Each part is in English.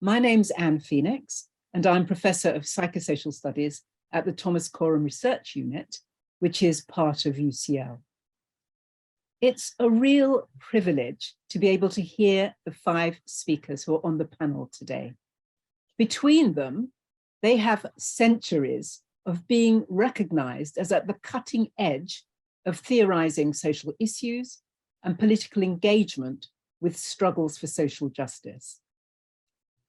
My name's Anne Phoenix, and I'm Professor of Psychosocial Studies at the Thomas Coram Research Unit, which is part of UCL. It's a real privilege to be able to hear the 5 speakers who are on the panel today. Between them, they have centuries of being recognized as at the cutting edge of theorizing social issues and political engagement with struggles for social justice.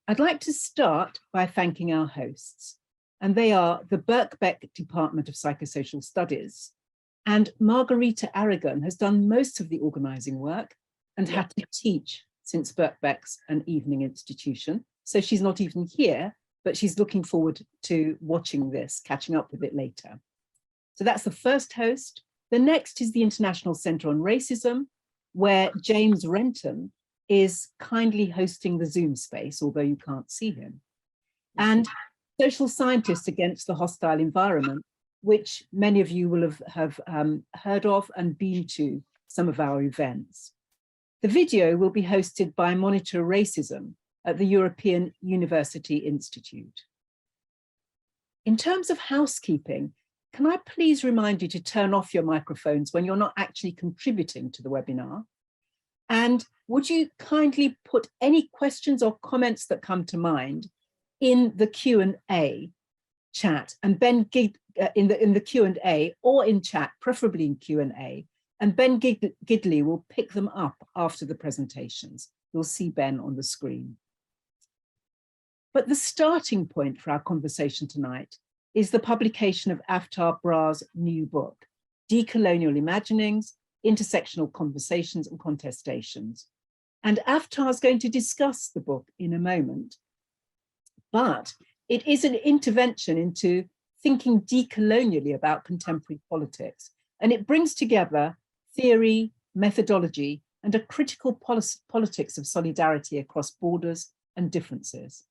I'd like to start by thanking our hosts, and they are the Birkbeck Department of Psychosocial Studies, and Margarita Aragon has done most of the organizing work and had to teach since Birkbeck's an evening institution. So she's not even here, but she's looking forward to watching this, catching up with it later. So that's the first host. The next is the International Center on Racism, where James Renton is kindly hosting the Zoom space, although you can't see him. And Social Scientists Against the Hostile Environment, which many of you will have heard of and been to some of our events. The video will be hosted by Monitor Racism at the European University Institute. In terms of housekeeping, can I please remind you to turn off your microphones when you're not actually contributing to the webinar? And would you kindly put any questions or comments that come to mind in the Q&A chat, and Ben in the Q&A or in chat, preferably in Q&A, and Ben Gidley will pick them up after the presentations. You'll see Ben on the screen. But the starting point for our conversation tonight is the publication of Avtar Brah's new book, Decolonial Imaginings, Intersectional Conversations and Contestations. And Avtar is going to discuss the book in a moment, but it is an intervention into thinking decolonially about contemporary politics. And it brings together theory, methodology, and a critical politics of solidarity across borders and differences.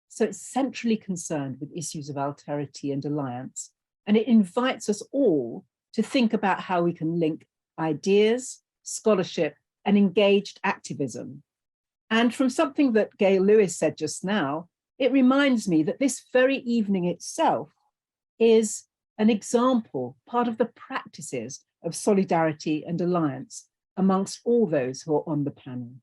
So it's centrally concerned with issues of alterity and alliance, and it invites us all to think about how we can link ideas, scholarship, and engaged activism. And from something that Gail Lewis said just now, it reminds me that this very evening itself is an example, part of the practices of solidarity and alliance amongst all those who are on the panel.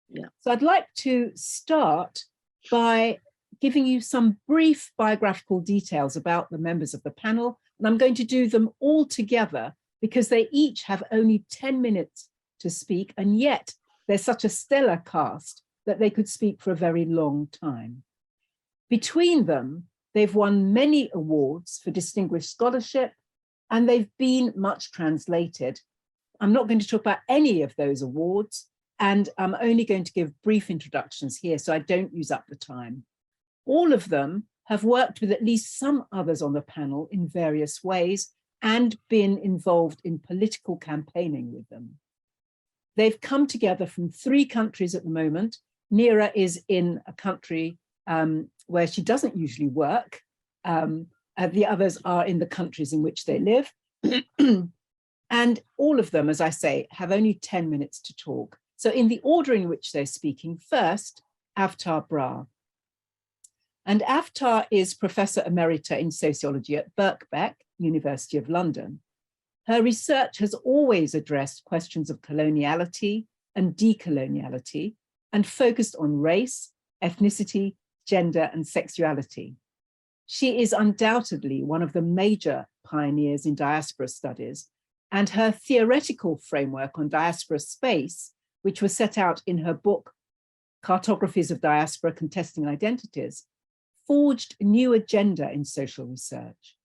Yeah. So I'd like to start by giving you some brief biographical details about the members of the panel, and I'm going to do them all together because they each have only 10 minutes to speak, and yet they're such a stellar cast that they could speak for a very long time. Between them, they've won many awards for distinguished scholarship, and they've been much translated. I'm not going to talk about any of those awards, and I'm only going to give brief introductions here so I don't use up the time. All of them have worked with at least some others on the panel in various ways and been involved in political campaigning with them. They've come together from 3 countries at the moment. Nira is in a country where she doesn't usually work. The others are in the countries in which they live. And all of them, as I say, have only 10 minutes to talk. So in the order in which they're speaking, first, Avtar Brah. And Avtar is Professor Emerita in Sociology at Birkbeck, University of London. Her research has always addressed questions of coloniality and decoloniality and focused on race, ethnicity, gender, and sexuality. She is undoubtedly one of the major pioneers in diaspora studies, and her theoretical framework on diaspora space, which was set out in her book, Cartographies of Diaspora Contesting Identities, forged a new agenda in social research.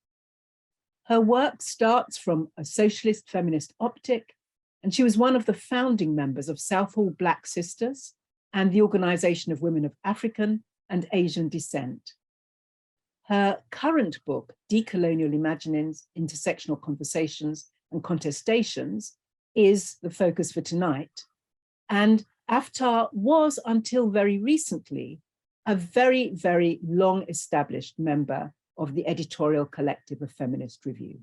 Her work starts from a socialist feminist optic, and she was one of the founding members of Southall Black Sisters and the Organization of Women of African and Asian Descent. Her current book, Decolonial Imaginings, Intersectional Conversations and Contestations, is the focus for tonight. And Avtar was, until very recently, a very, very long established member of the editorial collective of Feminist Review.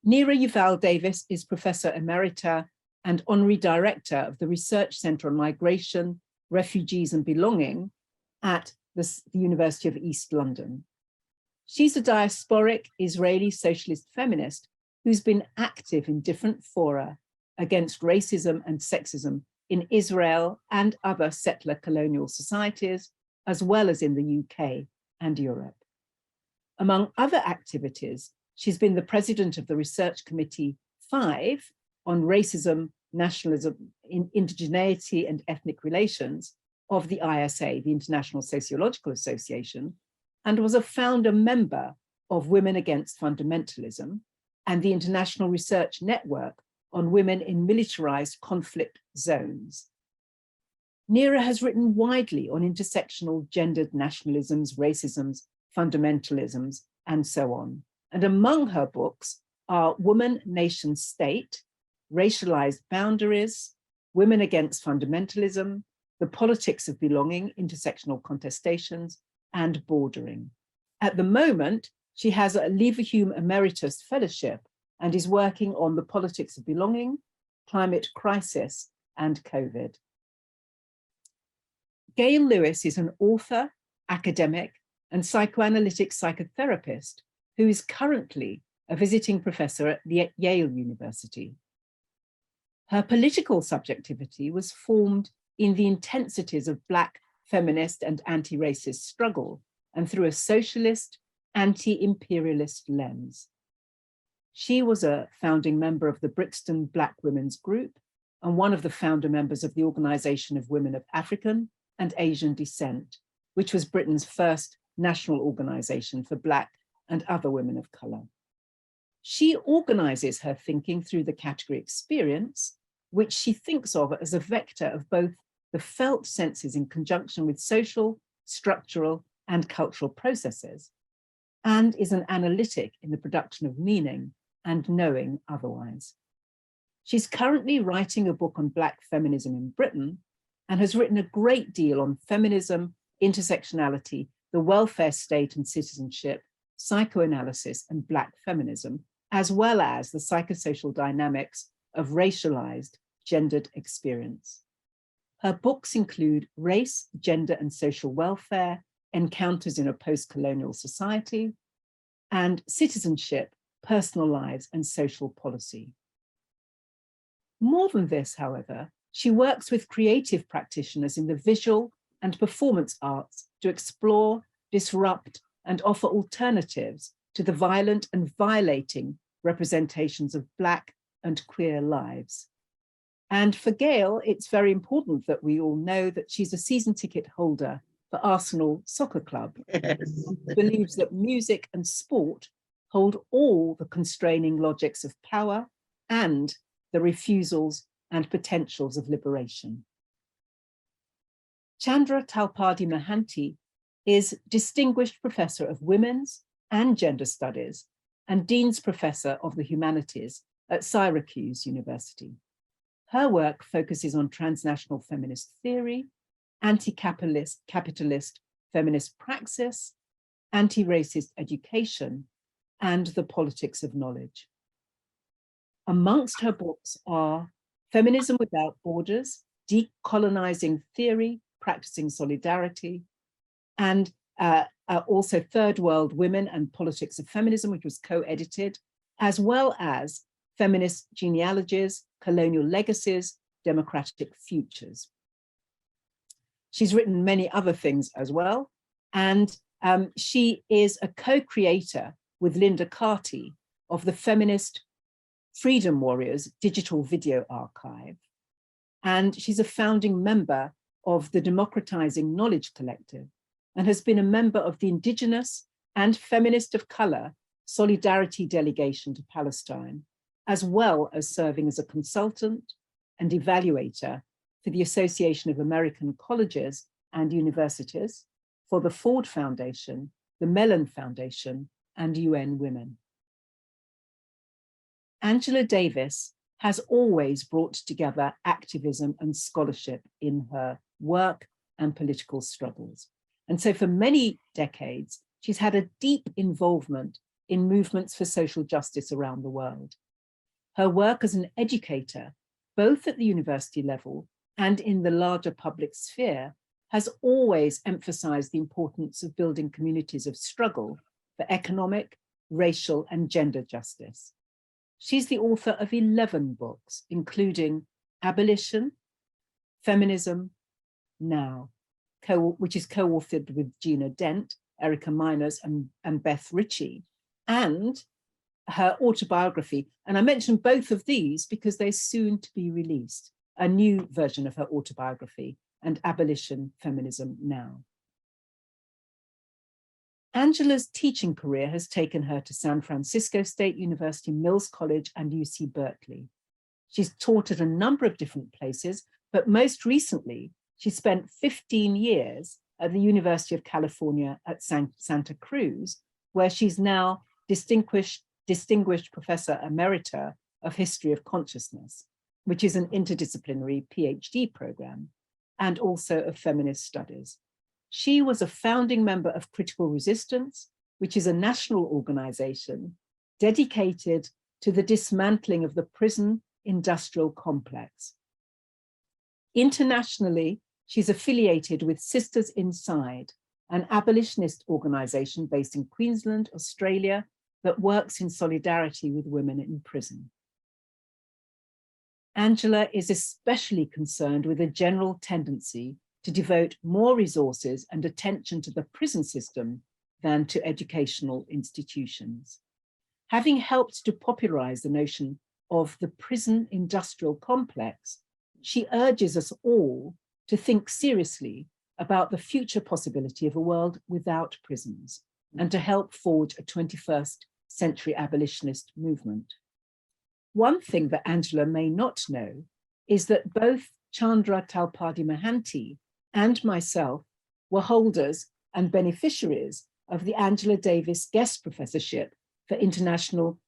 Nira Yuval Davis is Professor Emerita and Honorary Director of the Research Center on Migration, Refugees and Belonging at the University of East London. She's a diasporic Israeli socialist feminist who's been active in different fora against racism and sexism in Israel and other settler colonial societies, as well as in the UK and Europe. Among other activities, she's been the president of the Research Committee 5 on Racism, Nationalism, Indigeneity and Ethnic Relations of the ISA, the International Sociological Association, and was a founder member of Women Against Fundamentalism and the International Research Network on Women in Militarized Conflict Zones. Nira has written widely on intersectional gendered nationalisms, racisms, fundamentalisms, and so on. And among her books are Woman, Nation, State, Racialized Boundaries, Women Against Fundamentalism, The Politics of Belonging, Intersectional Contestations, and Bordering. At the moment, she has a Leverhulme Emeritus Fellowship and is working on the politics of belonging, climate crisis, and COVID. Gail Lewis is an author, academic, and psychoanalytic psychotherapist who is currently a visiting professor at Yale University. Her political subjectivity was formed in the intensities of Black feminist and anti-racist struggle and through a socialist, anti-imperialist lens. She was a founding member of the Brixton Black Women's Group and one of the founder members of the Organization of Women of African and Asian Descent, which was Britain's first national organization for Black and other women of color. She organizes her thinking through the category experience, which she thinks of as a vector of both the felt senses in conjunction with social, structural, and cultural processes, and is an analytic in the production of meaning and knowing otherwise. She's currently writing a book on Black feminism in Britain and has written a great deal on feminism, intersectionality, the welfare state and citizenship, psychoanalysis, and Black feminism, as well as the psychosocial dynamics of racialized, gendered experience. Her books include Race, Gender and Social Welfare, Encounters in a Post-Colonial Society, and Citizenship, Personal Lives and Social Policy. More than this, however, she works with creative practitioners in the visual and performance arts to explore, disrupt, and offer alternatives to the violent and violating representations of Black and queer lives. And for Gail, it's very important that we all know that she's a season ticket holder for Arsenal Soccer Club, yes. And believes that music and sport hold all the constraining logics of power and the refusals and potentials of liberation. Chandra Talpade Mohanty is Distinguished Professor of Women's and Gender Studies and Dean's Professor of the Humanities at Syracuse University. Her work focuses on transnational feminist theory, anti-capitalist feminist praxis, anti-racist education, and the politics of knowledge. Amongst her books are Feminism Without Borders, Decolonizing Theory, Practicing Solidarity, and also Third World Women and Politics of Feminism, which was co-edited, as well as Feminist Genealogies, Colonial Legacies, Democratic Futures. She's written many other things as well, and she is a co-creator with Linda Carty of the Feminist Freedom Warriors Digital Video Archive, and she's a founding member of the Democratizing Knowledge Collective and has been a member of the Indigenous and Feminist of Color Solidarity Delegation to Palestine, as well as serving as a consultant and evaluator for the Association of American Colleges and Universities, for the Ford Foundation, the Mellon Foundation, and UN Women. Angela Davis has always brought together activism and scholarship in her work and political struggles. And so for many decades, she's had a deep involvement in movements for social justice around the world. Her work as an educator, both at the university level and in the larger public sphere, has always emphasized the importance of building communities of struggle for economic, racial, and gender justice. She's the author of 11 books, including Abolition, Feminism, Now, which is co-authored with Gina Dent, Erica Miners, and Beth Ritchie, and her autobiography. And I mention both of these because they're soon to be released, a new version of her autobiography, and Abolition, Feminism, Now. Angela's teaching career has taken her to San Francisco State University, Mills College, and UC Berkeley. She's taught at a number of different places, but most recently, she spent 15 years at the University of California at Santa Cruz, where she's now distinguished Professor Emerita of History of Consciousness, which is an interdisciplinary PhD program, and also of feminist studies. She was a founding member of Critical Resistance, which is a national organization dedicated to the dismantling of the prison industrial complex. Internationally, she's affiliated with Sisters Inside, an abolitionist organization based in Queensland, Australia, that works in solidarity with women in prison. Angela is especially concerned with a general tendency to devote more resources and attention to the prison system than to educational institutions. Having helped to popularize the notion of the prison industrial complex, she urges us all to think seriously about the future possibility of a world without prisons and to help forge a 21st century abolitionist movement. One thing that Angela may not know is that both Chandra Talpade Mohanty and myself were holders and beneficiaries of the Angela Davis Guest Professorship for International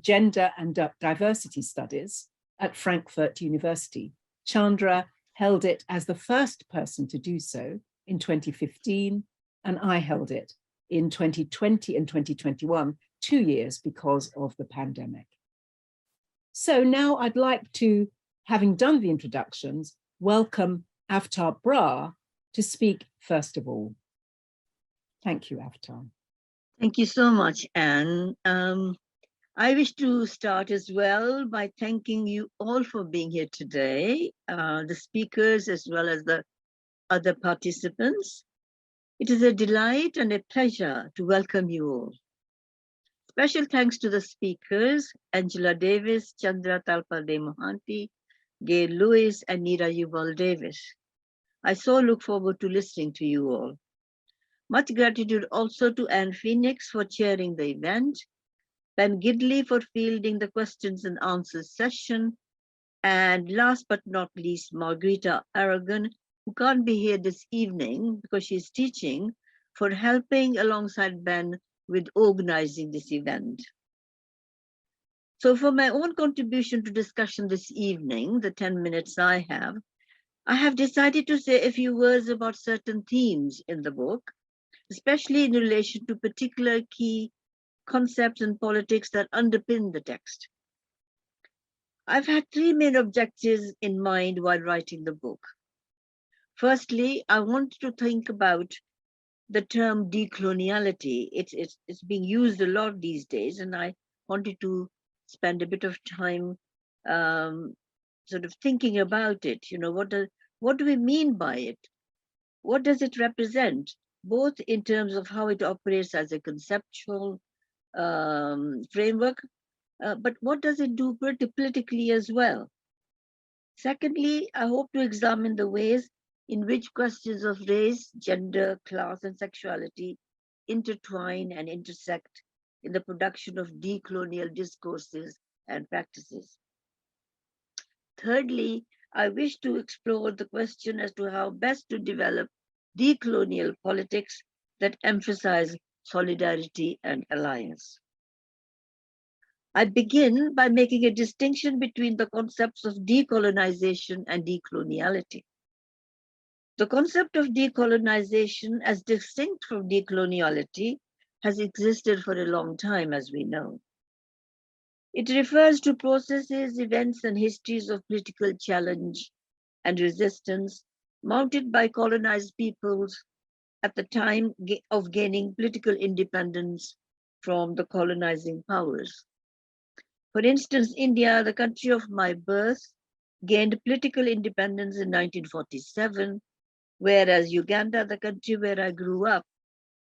Gender and Diversity Studies at Frankfurt University. Chandra held it as the first person to do so in 2015, and I held it in 2020 and 2021, 2 years because of the pandemic. So now I'd like to, having done the introductions, welcome Avtar Brah to speak first of all. Thank you, Avtar. Thank you so much, Anne. I wish to start as well by thanking you all for being here today, the speakers as well as the other participants. It is a delight and a pleasure to welcome you all. Special thanks to the speakers, Angela Davis, Chandra Talpade Mohanty, Gail Lewis, and Nira Yuval Davis. I so look forward to listening to you all. Much gratitude also to Anne Phoenix for chairing the event, Ben Gidley for fielding the questions and answers session, and last but not least, Margarita Aragon, who can't be here this evening because she's teaching, for helping alongside Ben with organizing this event. So for my own contribution to discussion this evening, the 10 minutes I have decided to say a few words about certain themes in the book, especially in relation to particular key concepts and politics that underpin the text. I've had 3 main objectives in mind while writing the book. Firstly, I wanted to think about the term decoloniality. It's being used a lot these days, and I wanted to spend a bit of time sort of thinking about it. You know, what do we mean by it? What does it represent, both in terms of how it operates as a conceptual framework, but what does it do politically as well? Secondly, I hope to examine the ways in which questions of race, gender, class, and sexuality intertwine and intersect in the production of decolonial discourses and practices. Thirdly, I wish to explore the question as to how best to develop decolonial politics that emphasize solidarity and alliance. I begin by making a distinction between the concepts of decolonization and decoloniality. The concept of decolonization, as distinct from decoloniality, has existed for a long time, as we know. It refers to processes, events, and histories of political challenge and resistance mounted by colonized peoples at the time of gaining political independence from the colonizing powers. For instance, India, the country of my birth, gained political independence in 1947, whereas Uganda, the country where I grew up,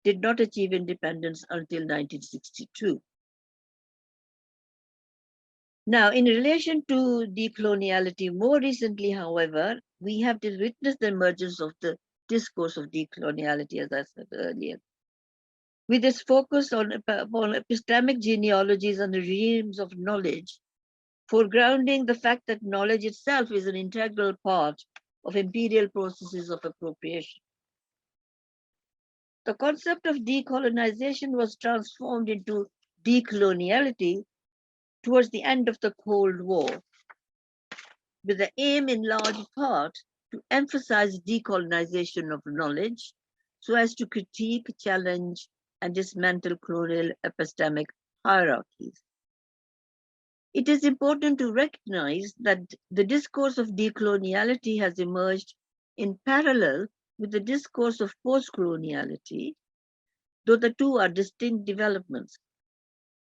did not achieve independence until 1962. Now, in relation to decoloniality, more recently, however, we have witnessed the emergence of the discourse of decoloniality, as I said earlier, with its focus on epistemic genealogies and the regimes of knowledge, foregrounding the fact that knowledge itself is an integral part of imperial processes of appropriation. The concept of decolonization was transformed into decoloniality towards the end of the Cold War, with the aim in large part to emphasize decolonization of knowledge so as to critique, challenge, and dismantle colonial epistemic hierarchies. It is important to recognize that the discourse of decoloniality has emerged in parallel with the discourse of post-coloniality, though the two are distinct developments.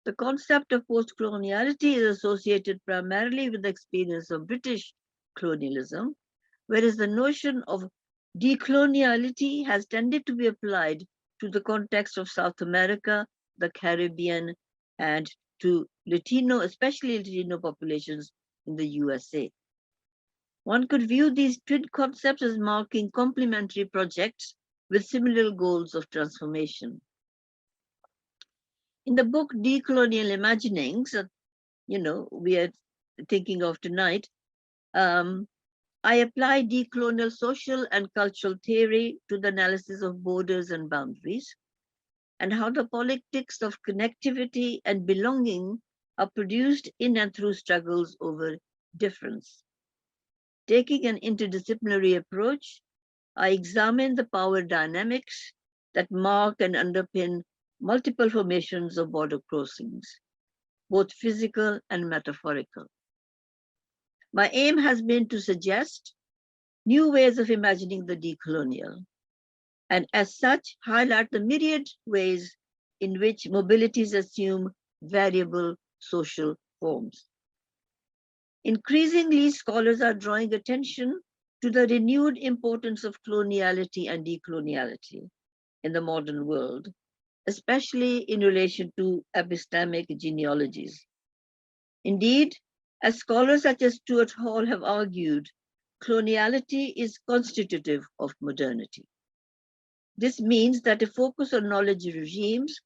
The concept of post-coloniality is associated primarily with the experience of British colonialism, whereas the notion of decoloniality has tended to be applied to the context of South America, the Caribbean, and to Latino, especially Latino populations in the USA. One could view these twin concepts as marking complementary projects with similar goals of transformation. In the book Decolonial Imaginings, we are thinking of tonight, I apply decolonial social and cultural theory to the analysis of borders and boundaries, and how the politics of connectivity and belonging are produced in and through struggles over difference. Taking an interdisciplinary approach, I examine the power dynamics that mark and underpin multiple formations of border crossings, both physical and metaphorical. My aim has been to suggest new ways of imagining the decolonial, and as such, highlight the myriad ways in which mobilities assume variable social forms. Increasingly, scholars are drawing attention to the renewed importance of coloniality and decoloniality in the modern world, especially in relation to epistemic genealogies. Indeed, as scholars such as Stuart Hall have argued, coloniality is constitutive of modernity. This means that a focus on knowledge regimes,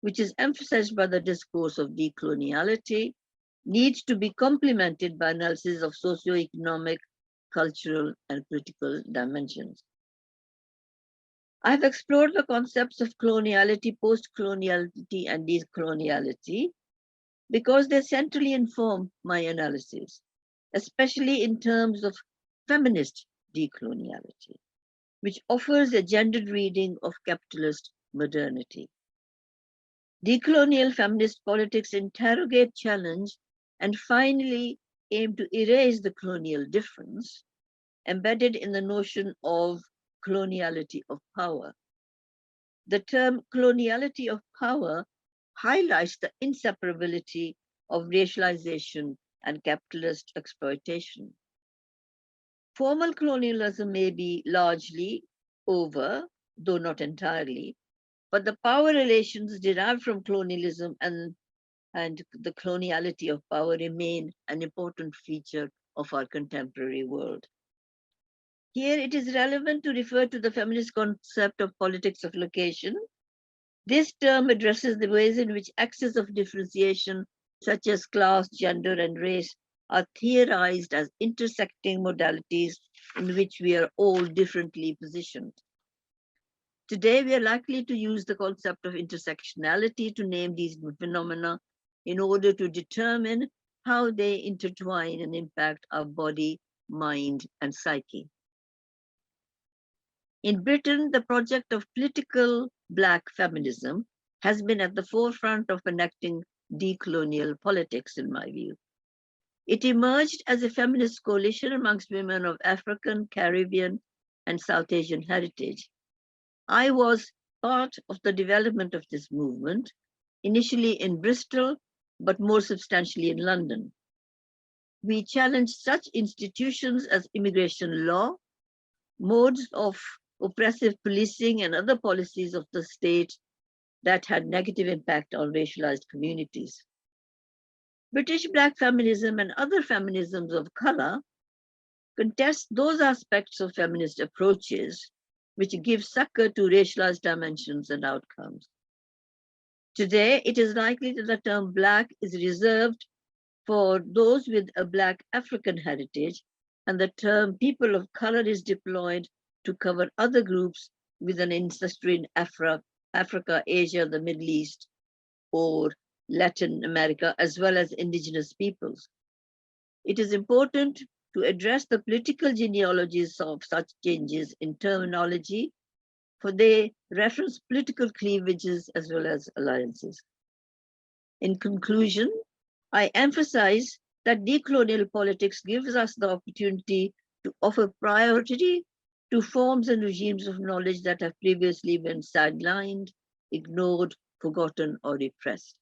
which is emphasized by the discourse of decoloniality, needs to be complemented by analysis of socioeconomic, cultural, and political dimensions. I have explored the concepts of coloniality, post-coloniality, and decoloniality because they centrally inform my analysis, especially in terms of feminist decoloniality, which offers a gendered reading of capitalist modernity. Decolonial feminist politics interrogate, challenge, and finally aim to erase the colonial difference embedded in the notion of coloniality of power. The term coloniality of power highlights the inseparability of racialization and capitalist exploitation. Formal colonialism may be largely over, though not entirely, but the power relations derived from colonialism and the coloniality of power remain an important feature of our contemporary world. Here it is relevant to refer to the feminist concept of politics of location. This term addresses the ways in which axes of differentiation, such as class, gender, and race, are theorized as intersecting modalities in which we are all differently positioned. Today, we are likely to use the concept of intersectionality to name these phenomena in order to determine how they intertwine and impact our body, mind, and psyche. In Britain, the project of political Black feminism has been at the forefront of enacting decolonial politics, in my view. It emerged as a feminist coalition amongst women of African, Caribbean, and South Asian heritage. I was part of the development of this movement, initially in Bristol, but more substantially in London. We challenged such institutions as immigration law, modes of oppressive policing, and other policies of the state that had negative impact on racialized communities. British Black feminism and other feminisms of color contest those aspects of feminist approaches which give succor to racialized dimensions and outcomes. Today, it is likely that the term Black is reserved for those with a Black African heritage, and the term people of color is deployed to cover other groups with an ancestry in Africa, Asia, the Middle East, or Latin America, as well as indigenous peoples. It is important to address the political genealogies of such changes in terminology, for they reference political cleavages as well as alliances. In conclusion, I emphasize that decolonial politics gives us the opportunity to offer priority to forms and regimes of knowledge that have previously been sidelined, ignored, forgotten, or repressed.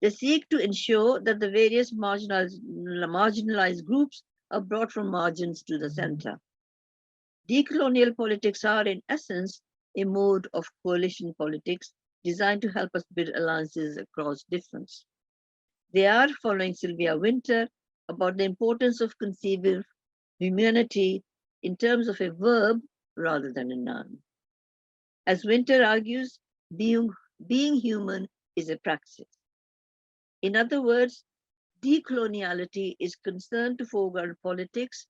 They seek to ensure that the various marginalized groups are brought from margins to the center. Decolonial politics are, in essence, a mode of coalition politics designed to help us build alliances across difference. They are, following Sylvia Wynter, about the importance of conceiving humanity in terms of a verb rather than a noun. As Wynter argues, being human is a praxis. In other words, decoloniality is concerned to foreground politics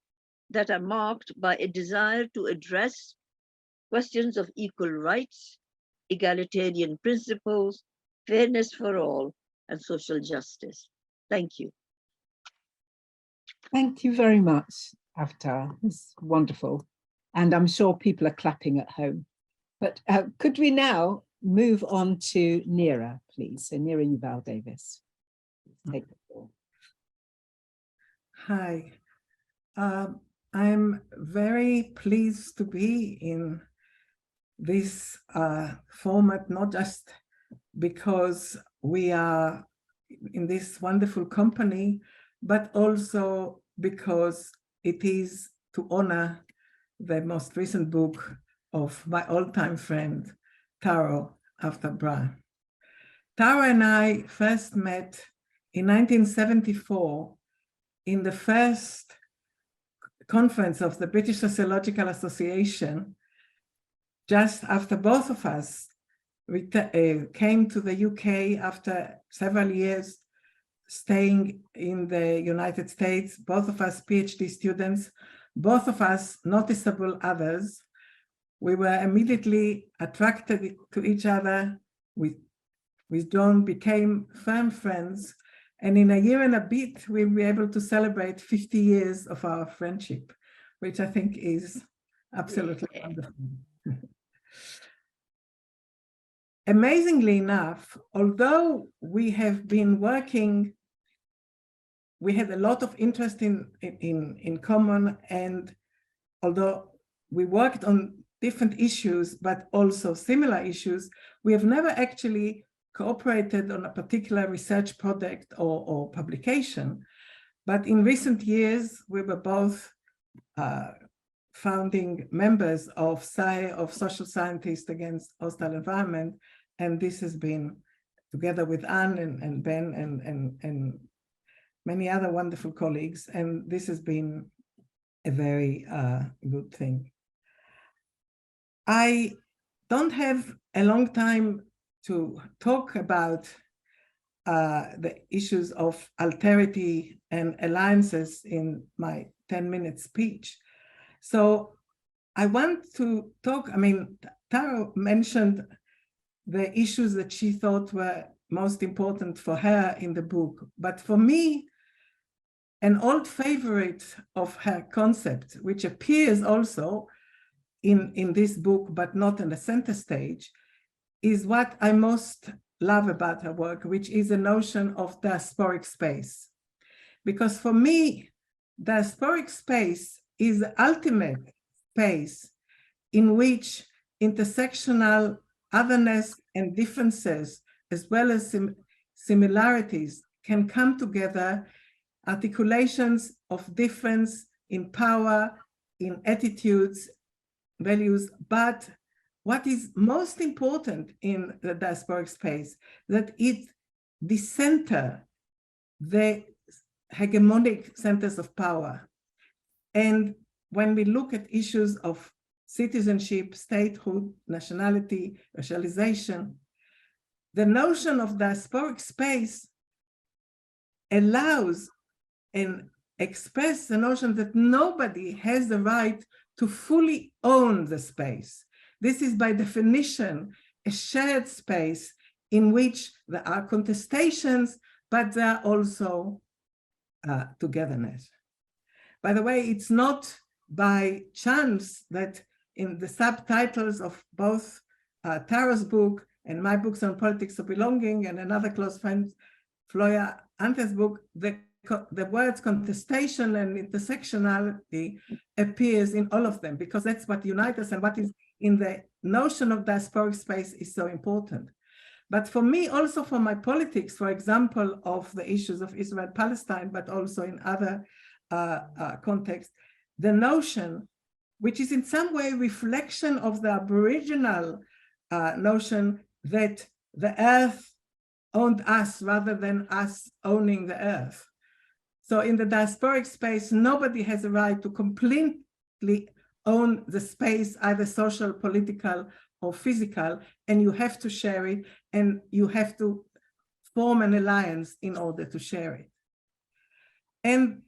that are marked by a desire to address questions of equal rights, egalitarian principles, fairness for all, and social justice. Thank you. Thank you very much, Avtar. It's wonderful. And I'm sure people are clapping at home. But could we now move on to Nira, please? So Nira Yuval Davis. Take the floor. Hi. I'm very pleased to be in this format, not just because we are in this wonderful company, but also because it is to honor the most recent book of my all-time friend, Professor Avtar Brah. Tara and I first met in 1974 in the first conference of the British Sociological Association, just after both of us came to the UK after several years staying in the United States, both of us PhD students, both of us noticeable others. We were immediately attracted to each other. With John became firm friends, and in a year and a bit, we'll be able to celebrate 50 years of our friendship, which I think is absolutely wonderful. Amazingly enough, although we have been working, we had a lot of interest in common, and although we worked on different issues, but also similar issues, we have never actually cooperated on a particular research project or publication. But in recent years, we were both founding members of Social Scientists Against Hostile Environment, and this has been, together with Anne and Ben and many other wonderful colleagues, and this has been a very good thing. I don't have a long time to talk about the issues of alterity and alliances in my 10-minute speech. So I want to talk, Tara mentioned the issues that she thought were most important for her in the book. But for me, an old favorite of her concept, which appears also in this book, but not in the center stage, is what I most love about her work, which is the notion of diasporic space. Because for me, diasporic space is the ultimate space in which intersectional otherness and differences, as well as similarities, can come together, articulations of difference in power, in attitudes, values. But what is most important in the diasporic space, that it decenter the hegemonic centers of power. And when we look at issues of citizenship, statehood, nationality, racialization, the notion of diasporic space allows and expresses the notion that nobody has the right to fully own the space. This is by definition a shared space in which there are contestations, but there are also togetherness. By the way, it's not by chance that in the subtitles of both Tara's book and my books on politics of belonging and another close friend, Floya Ante's book, the words contestation and intersectionality appears in all of them, because that's what unites us and what is in the notion of diasporic space is so important. But for me, also for my politics, for example, of the issues of Israel-Palestine, but also in other contexts, the notion, which is in some way reflection of the Aboriginal notion that the earth owned us rather than us owning the earth. So in the diasporic space, nobody has a right to completely own the space, either social, political, or physical, and you have to share it, and you have to form an alliance in order to share it. And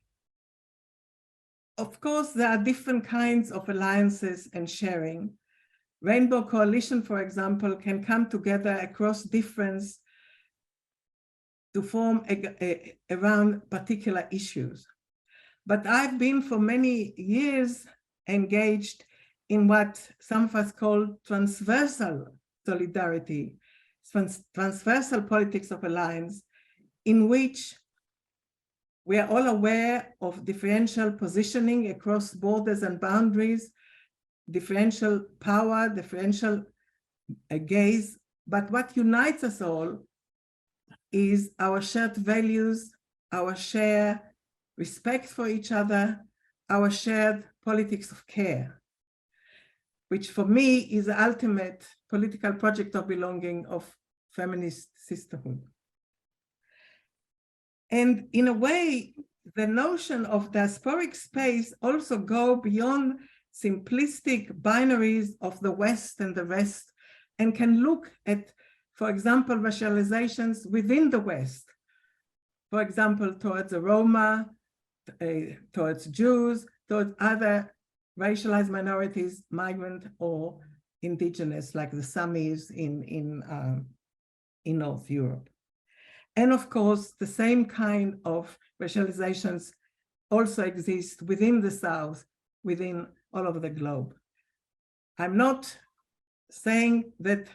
of course, there are different kinds of alliances and sharing. Rainbow Coalition, for example, can come together across difference to form around particular issues. But I've been for many years engaged in what some of us call transversal solidarity, transversal politics of alliance, in which we are all aware of differential positioning across borders and boundaries, differential power, differential gaze, but what unites us all is our shared values, our shared respect for each other, our shared politics of care, which for me is the ultimate political project of belonging of feminist sisterhood. And in a way, the notion of diasporic space also go beyond simplistic binaries of the West and the rest, and can look at, for example, racializations within the West. For example, towards the Roma, towards Jews, towards other racialized minorities, migrant or indigenous, like the Samis in North Europe. And of course, the same kind of racializations also exist within the South, within all over the globe. I'm not saying that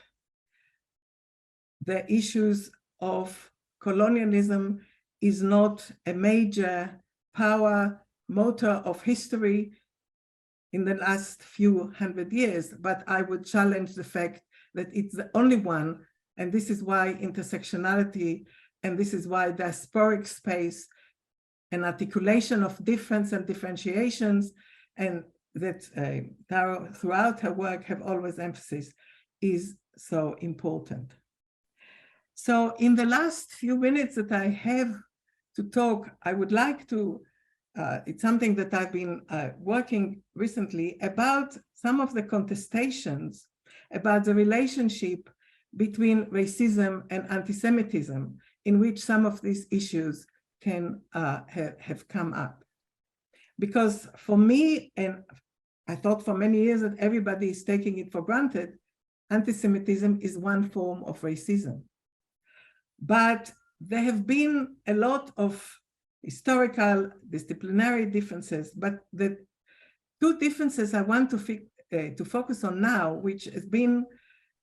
the issues of colonialism is not a major power motor of history in the last few hundred years, but I would challenge the fact that it's the only one, and this is why intersectionality, and this is why diasporic space and articulation of difference and differentiations, and that Tara, throughout her work, have always emphasized, is so important. So in the last few minutes that I have to talk, I would like to, it's something that I've been working recently about some of the contestations about the relationship between racism and anti-Semitism, in which some of these issues can have come up. Because for me, and I thought for many years that everybody is taking it for granted, anti-Semitism is one form of racism. But there have been a lot of historical, disciplinary differences, but the two differences I want to focus on now, which has been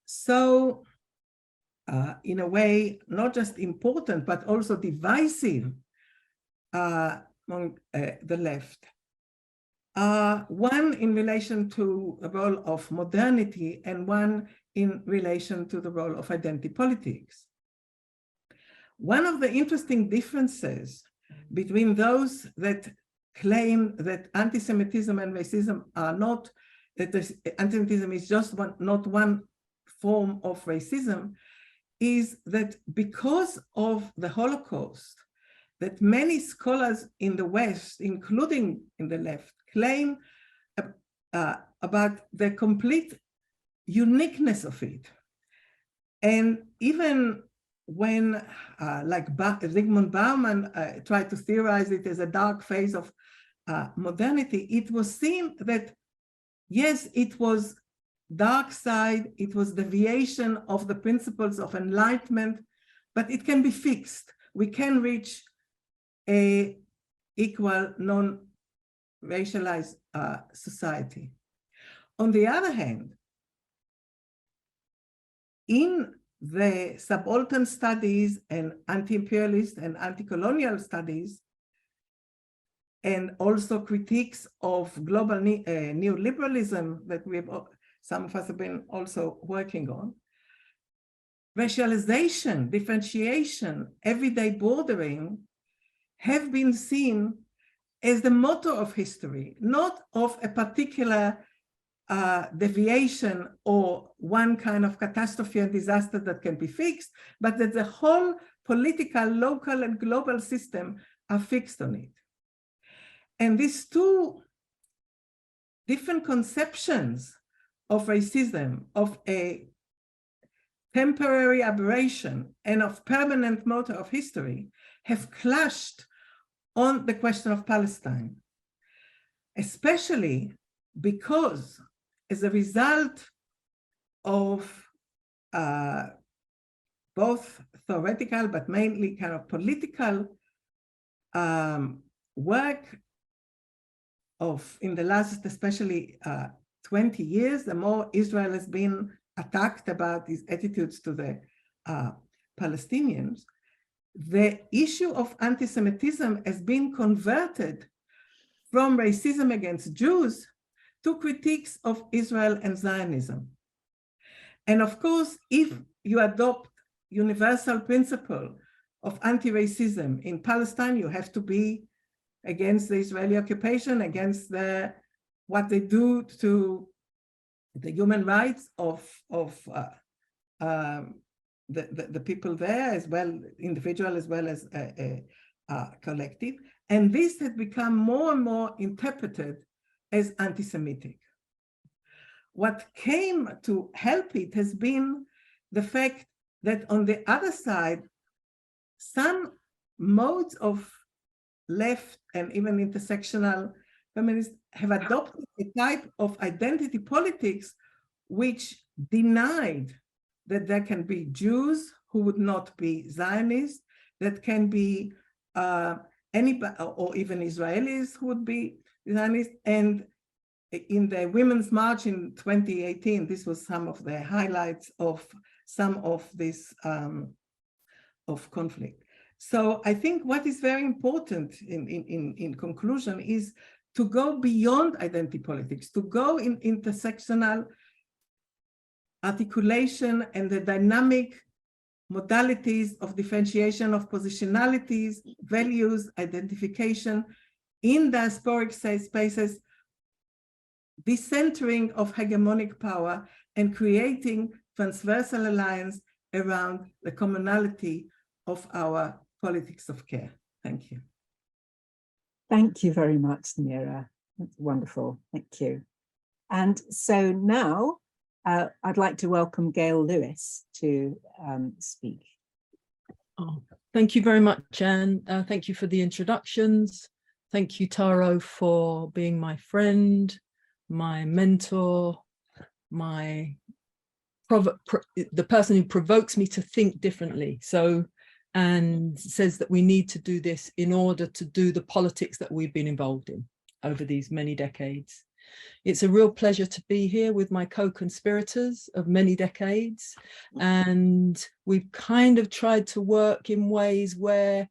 so, in a way, not just important, but also divisive among the left. One in relation to the role of modernity and one in relation to the role of identity politics. One of the interesting differences between those that claim that anti-Semitism and racism are not, that anti-Semitism is just not one form of racism, is that because of the Holocaust, that many scholars in the West, including in the left, claim about the complete uniqueness of it. And even when, like Zygmunt Bauman tried to theorize it as a dark phase of modernity, it was seen that, yes, it was dark side, it was deviation of the principles of enlightenment, but it can be fixed. We can reach a equal, non-racialized society. On the other hand, in the subaltern studies and anti-imperialist and anti-colonial studies, and also critiques of global neoliberalism that some of us have been also working on, racialization, differentiation, everyday bordering have been seen as the motto of history, not of a particular deviation or one kind of catastrophe and disaster that can be fixed, but that the whole political, local, and global system are fixed on it. And these two different conceptions of racism, of a temporary aberration and of permanent motto of history, have clashed on the question of Palestine, especially because as a result of both theoretical but mainly kind of political work of, in the last especially 20 years, the more Israel has been attacked about its attitudes to the Palestinians, the issue of anti-Semitism has been converted from racism against Jews to critiques of Israel and Zionism. And of course, if you adopt universal principle of anti-racism in Palestine, you have to be against the Israeli occupation, against what they do to the human rights of the people there, as well, individual as well as collective. And this has become more and more interpreted as anti-Semitic. What came to help it has been the fact that on the other side, some modes of left and even intersectional feminists have adopted a type of identity politics which denied that there can be Jews who would not be Zionists, that can be anybody, or even Israelis who would be Zionists. And in the Women's March in 2018, this was some of the highlights of some of this of conflict. So I think what is very important in conclusion is to go beyond identity politics, to go in intersectional articulation and the dynamic modalities of differentiation of positionalities, values, identification in diasporic spaces, decentering of hegemonic power, and creating transversal alliance around the commonality of our politics of care. Thank you. Thank you very much, Nira. That's wonderful. Thank you. And so now I'd like to welcome Gail Lewis to speak. Oh, thank you very much, Anne. Thank you for the introductions. Thank you, Taro, for being my friend, my mentor, the person who provokes me to think differently. And says that we need to do this in order to do the politics that we've been involved in over these many decades. It's a real pleasure to be here with my co-conspirators of many decades. And we've kind of tried to work in ways where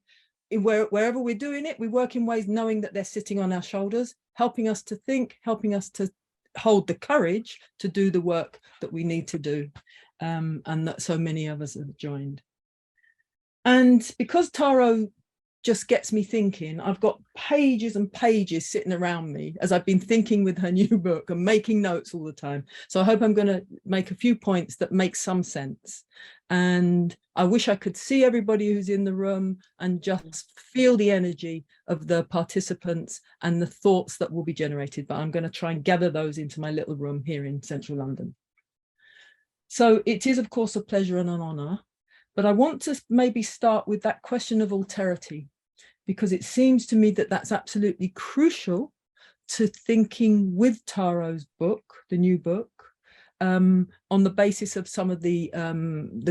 wherever we're doing it, we work in ways knowing that they're sitting on our shoulders, helping us to think, helping us to hold the courage to do the work that we need to do, and that so many of us have joined. And because Taro just gets me thinking, I've got pages and pages sitting around me as I've been thinking with her new book and making notes all the time. So I hope I'm going to make a few points that make some sense. And I wish I could see everybody who's in the room and just feel the energy of the participants and the thoughts that will be generated. But I'm going to try and gather those into my little room here in central London. So it is, of course, a pleasure and an honor. But I want to maybe start with that question of alterity, because it seems to me that that's absolutely crucial to thinking with Taro's book, the new book, on the basis of some of the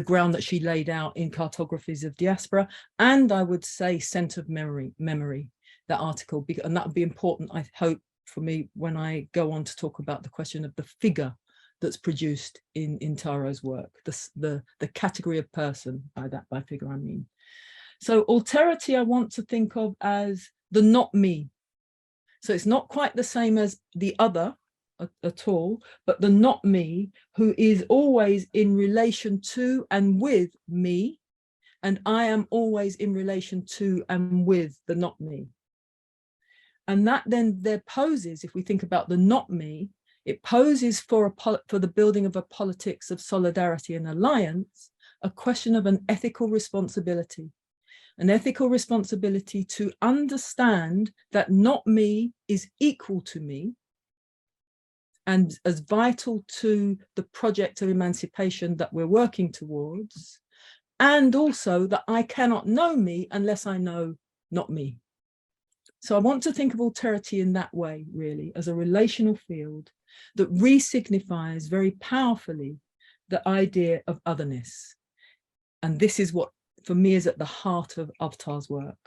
ground that she laid out in Cartographies of Diaspora, and I would say Scent of Memory, that article, and that would be important, I hope, for me when I go on to talk about the question of the figure that's produced in Taro's work, the category of person, by figure I mean. So alterity I want to think of as the not me. So it's not quite the same as the other at all, but the not me, who is always in relation to and with me, and I am always in relation to and with the not me. And that then there poses, if we think about the not me, it poses for the building of a politics of solidarity and alliance, a question of an ethical responsibility to understand that not me is equal to me and as vital to the project of emancipation that we're working towards, and also that I cannot know me unless I know not me. So I want to think of alterity in that way, really, as a relational field that re-signifies very powerfully the idea of otherness. And this is what, for me, is at the heart of Avtar's work,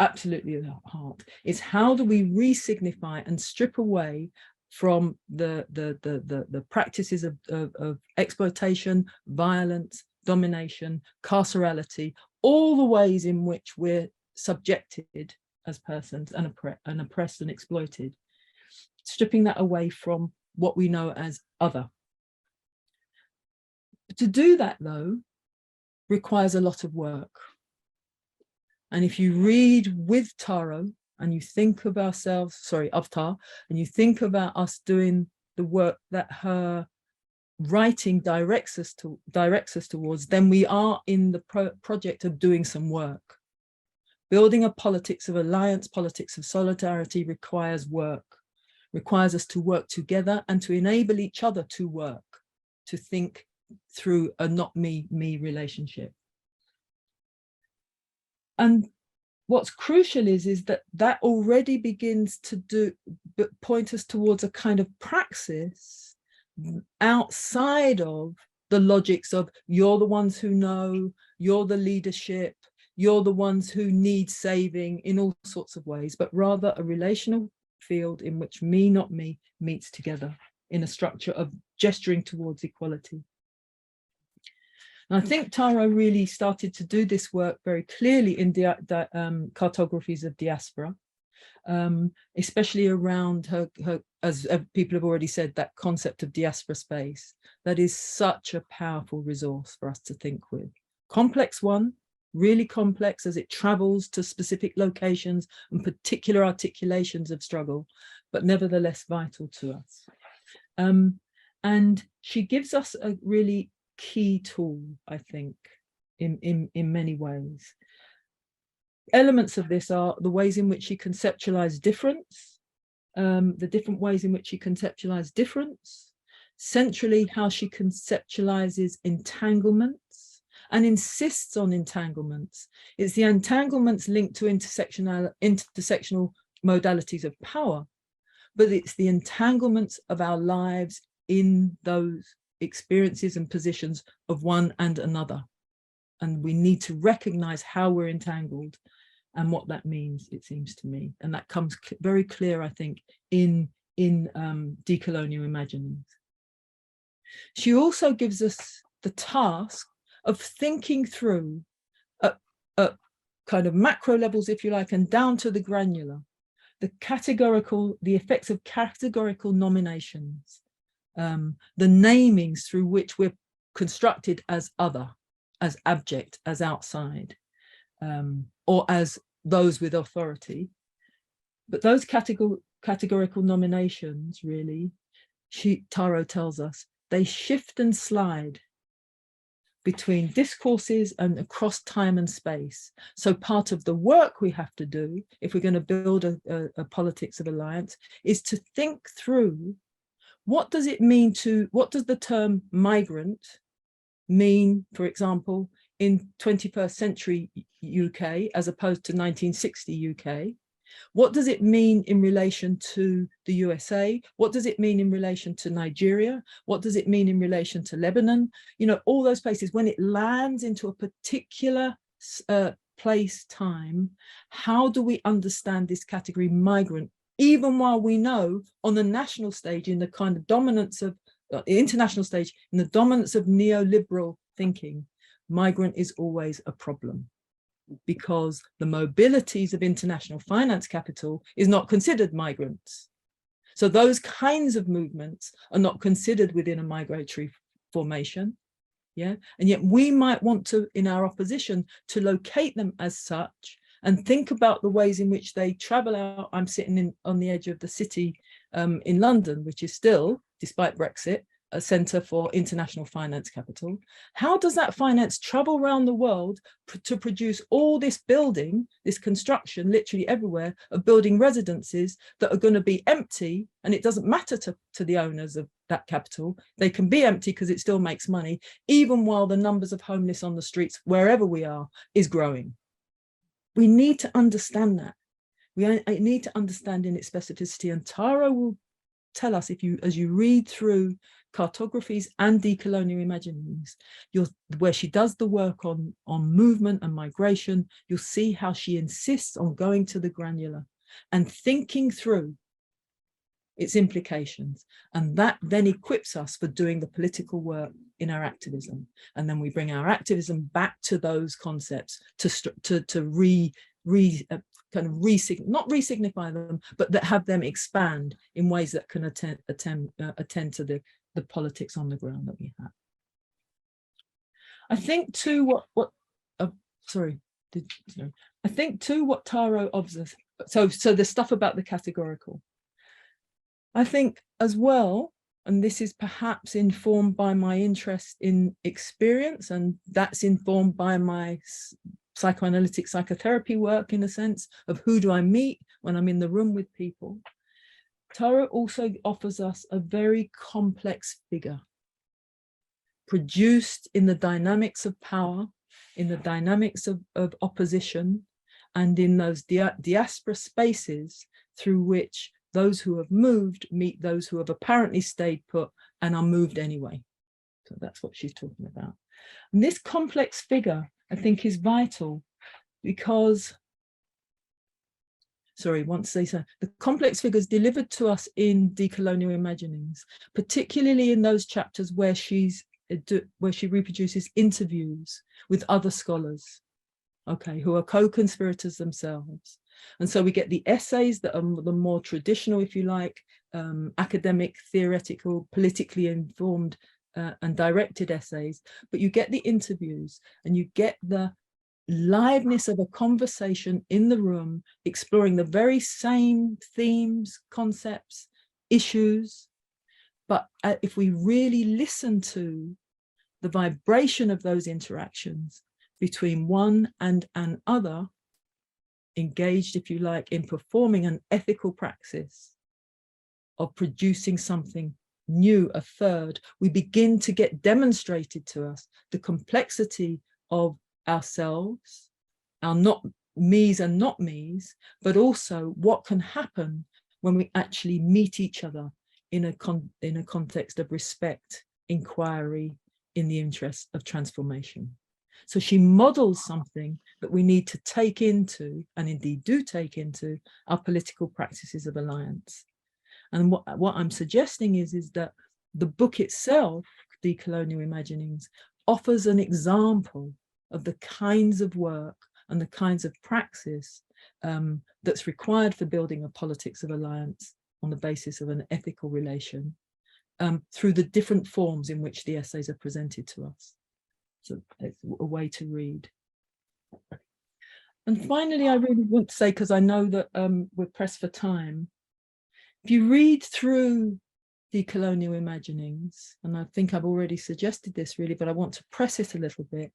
absolutely at the heart. It's how do we re-signify and strip away from the practices of exploitation, violence, domination, carcerality, all the ways in which we're subjected as persons and oppressed and exploited, stripping that away from what we know as other. To do that, though, requires a lot of work. And if you read with Taro and you think of ourselves, Avtar, and you think about us doing the work that her writing directs us towards, then we are in the project of doing some work. Building a politics of alliance, politics of solidarity requires work, requires us to work together and to enable each other to work, to think through a not me relationship. And what's crucial is that already begins to point us towards a kind of praxis outside of the logics of you're the ones who know, you're the leadership, you're the ones who need saving in all sorts of ways, but rather a relational field in which me, not me, meets together in a structure of gesturing towards equality. And I think Taro really started to do this work very clearly in the Cartographies of Diaspora, especially around her, as people have already said, that concept of diaspora space. That is such a powerful resource for us to think with. Complex one, really complex as it travels to specific locations and particular articulations of struggle, but nevertheless vital to us. And she gives us a really key tool, I think, in many ways. Elements of this are the ways in which she conceptualized difference, the different ways in which she conceptualized difference, centrally how she conceptualizes entanglements and insists on entanglements. It's the entanglements linked to intersectional modalities of power, but it's the entanglements of our lives in those experiences and positions of one and another. And we need to recognize how we're entangled and what that means, it seems to me. And that comes very clear, I think, in Decolonial Imaginings. She also gives us the task of thinking through kind of macro levels, if you like, and down to the granular, the effects of categorical nominations, the namings through which we're constructed as other, as abject, as outside, or as those with authority. But those categorical nominations, really, Taro tells us, they shift and slide between discourses and across time and space. So part of the work we have to do, if we're going to build a politics of alliance, is to think through what does the term migrant mean, for example, in 21st century UK as opposed to 1960 UK? What does it mean in relation to the USA? What does it mean in relation to Nigeria? What does it mean in relation to Lebanon? You know, all those places, when it lands into a particular place, time, how do we understand this category migrant, even while we know on the national stage, in the kind of dominance of international stage, in the dominance of neoliberal thinking, migrant is always a problem, because the mobilities of international finance capital is not considered migrants. So those kinds of movements are not considered within a migratory formation. Yeah, and yet we might want to, in our opposition, to locate them as such and think about the ways in which they travel out. I'm sitting on the edge of the city in London, which is still, despite Brexit, a centre for international finance capital. How does that finance travel around the world to produce all this building, this construction, literally everywhere, of building residences that are going to be empty, and it doesn't matter to the owners of that capital. They can be empty because it still makes money, even while the numbers of homeless on the streets, wherever we are, is growing. We need to understand that. We need to understand in its specificity, and Taro will tell us, as you read through Cartographies and Decolonial Imaginings, where she does the work on movement and migration, you'll see how she insists on going to the granular and thinking through its implications. And that then equips us for doing the political work in our activism. And then we bring our activism back to those concepts not re-signify them, but that have them expand in ways that can attend to the politics on the ground that we have. I think too what Taro observes, so the stuff about the categorical, I think as well, and this is perhaps informed by my interest in experience, and that's informed by my psychoanalytic psychotherapy work, in a sense of who do I meet when I'm in the room with people. Taro also offers us a very complex figure, produced in the dynamics of power, in the dynamics of opposition, and in those diaspora spaces through which those who have moved meet those who have apparently stayed put and are moved anyway. So that's what she's talking about. And this complex figure, I think, is vital because, the complex figures delivered to us in Decolonial Imaginings, particularly in those chapters where she reproduces interviews with other scholars, okay, who are co-conspirators themselves. And so we get the essays that are the more traditional, if you like, academic, theoretical, politically informed and directed essays, but you get the interviews and you get the liveness of a conversation in the room, exploring the very same themes, concepts, issues. But if we really listen to the vibration of those interactions between one and an other, engaged, if you like, in performing an ethical praxis of producing something new, a third, we begin to get demonstrated to us the complexity of ourselves, our not me's and not me's, but also what can happen when we actually meet each other in a context of respect, inquiry, in the interest of transformation. So she models something that we need to take into, and indeed do take into, our political practices of alliance. And what I'm suggesting is that the book itself, Decolonial Imaginings, offers an example of the kinds of work and the kinds of praxis that's required for building a politics of alliance on the basis of an ethical relation through the different forms in which the essays are presented to us. So it's a way to read. And finally, I really want to say, because I know that we're pressed for time, if you read through Decolonial Imaginings, and I think I've already suggested this really, but I want to press it a little bit,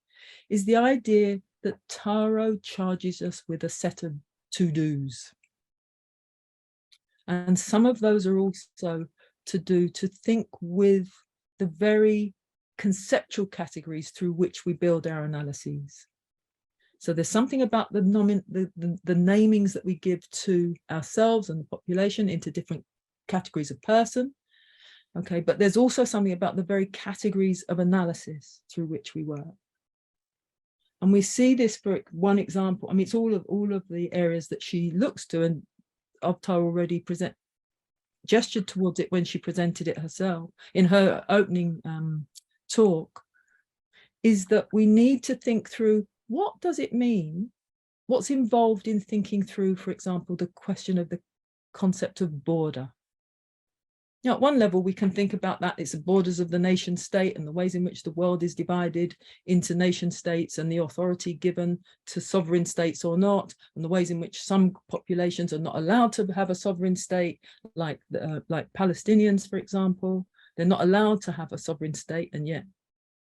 is the idea that Taro charges us with a set of to-dos. And some of those are also to think with the very conceptual categories through which we build our analyses. So there's something about the namings that we give to ourselves and the population into different categories of person. Okay, but there's also something about the very categories of analysis through which we work. And we see this for one example. I mean, it's all of the areas that she looks to, and Avtar already gestured towards it when she presented it herself in her opening talk, is that we need to think through, what does it mean? What's involved in thinking through, for example, the question of the concept of border? Now, at one level, we can think about that. It's the borders of the nation state and the ways in which the world is divided into nation states and the authority given to sovereign states or not, and the ways in which some populations are not allowed to have a sovereign state, like Palestinians, for example. They're not allowed to have a sovereign state, and yet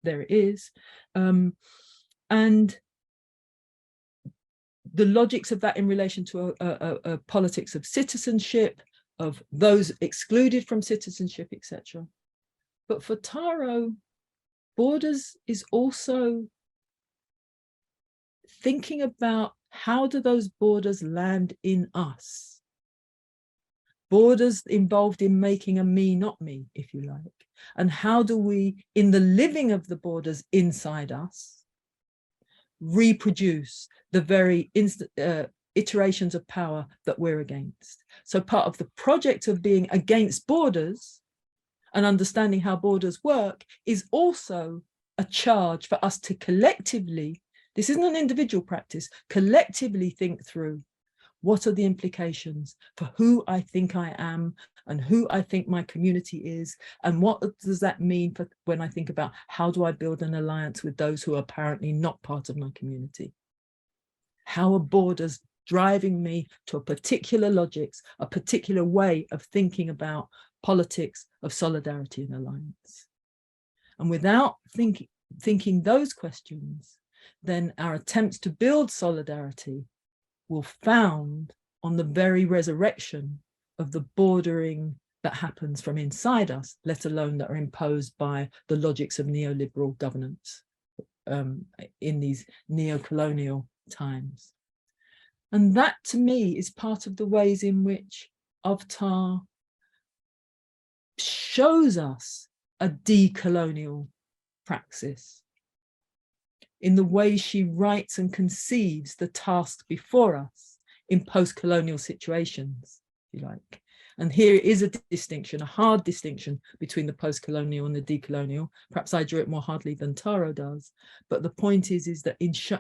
there it is. And the logics of that in relation to a politics of citizenship, of those excluded from citizenship, etc. But for Taro, borders is also thinking about, how do those borders land in us? Borders involved in making a me, not me, if you like. And how do we, in the living of the borders inside us, reproduce the very iterations of power that we're against? So part of the project of being against borders and understanding how borders work is also a charge for us to collectively, this isn't an individual practice, collectively think through, what are the implications for who I think I am and who I think my community is, and what does that mean for when I think about how do I build an alliance with those who are apparently not part of my community? How are borders driving me to a particular logics, a particular way of thinking about politics of solidarity and alliance? And without thinking those questions, then our attempts to build solidarity will found on the very resurrection of the bordering that happens from inside us, let alone that are imposed by the logics of neoliberal governance in these neo-colonial times. And that, to me, is part of the ways in which Avtar shows us a decolonial praxis, in the way she writes and conceives the task before us in post-colonial situations, if you like. And here is a distinction, a hard distinction between the post-colonial and the decolonial. Perhaps I drew it more hardly than Taro does. But the point is that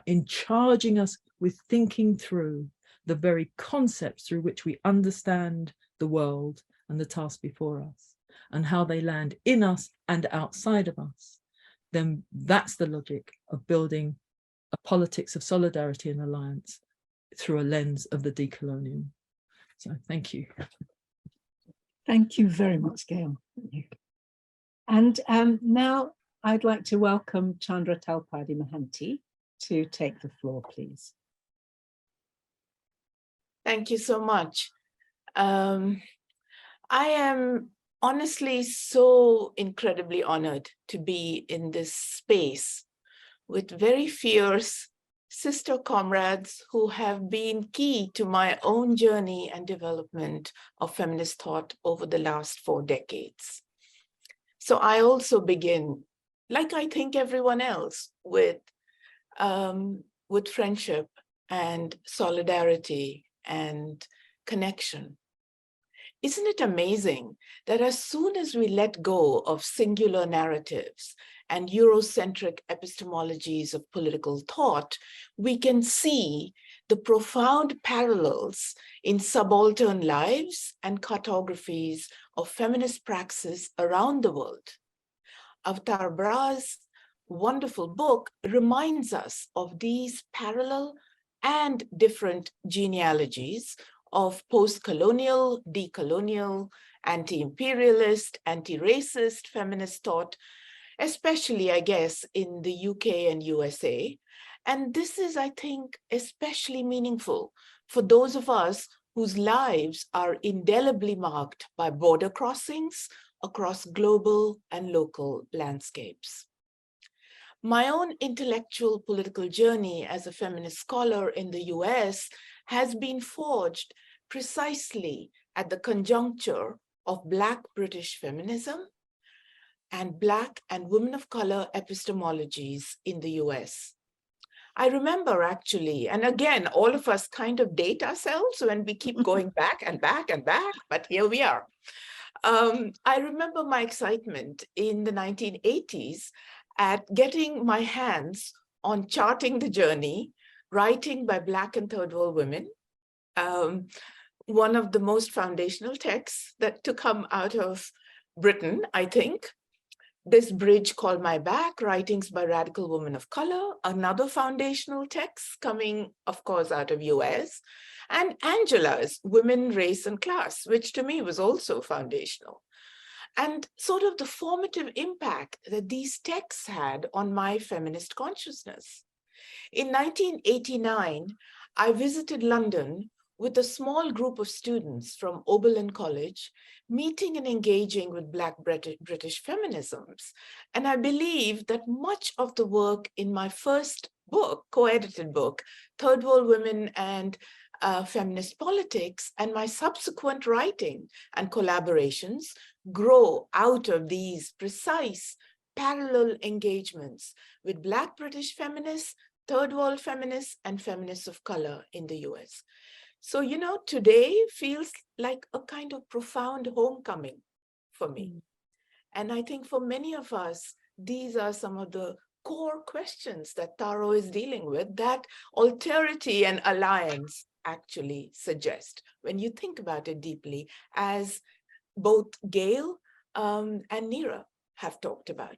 in charging us with thinking through the very concepts through which we understand the world and the task before us, and how they land in us and outside of us, then that's the logic of building a politics of solidarity and alliance through a lens of the decolonial. So thank you. Thank you very much, Gail. And now I'd like to welcome Chandra Talpade Mohanty to take the floor, please. Thank you so much. I am honestly so incredibly honored to be in this space with very fierce sister comrades who have been key to my own journey and development of feminist thought over the last 4 decades. So I also begin, like I think everyone else, with friendship and solidarity and connection. isn't it amazing that as soon as we let go of singular narratives and Eurocentric epistemologies of political thought, we can see the profound parallels in subaltern lives and cartographies of feminist praxis around the world. Avtar Brah's wonderful book reminds us of these parallel and different genealogies of post-colonial, decolonial, anti-imperialist, anti-racist feminist thought, especially, I guess, in the UK and USA. And this is, I think, especially meaningful for those of us whose lives are indelibly marked by border crossings across global and local landscapes. My own intellectual political journey as a feminist scholar in the US has been forged precisely at the conjuncture of Black British feminism and Black and women of color epistemologies in the US. I remember actually, and again, all of us kind of date ourselves when we keep going back and back and back, but here we are. I remember my excitement in the 1980s at getting my hands on Charting the Journey, writing by Black and Third World women, one of the most foundational texts to come out of Britain, I think. This Bridge Called My Back, writings by radical women of color, another foundational text coming, of course, out of US, and Angela's Women, Race, and Class, which to me was also foundational. And sort of the formative impact that these texts had on my feminist consciousness. In 1989, I visited London with a small group of students from Oberlin College, meeting and engaging with Black British feminisms. And I believe that much of the work in my first book, co-edited book, Third World Women and Feminist Politics, and my subsequent writing and collaborations grow out of these precise parallel engagements with Black British feminists, Third World feminists, and feminists of color in the US. So, you know, today feels like a kind of profound homecoming for me. And I think for many of us, these are some of the core questions that Taro is dealing with that Alterity and Alliance actually suggest when you think about it deeply, as both Gail and Nira have talked about.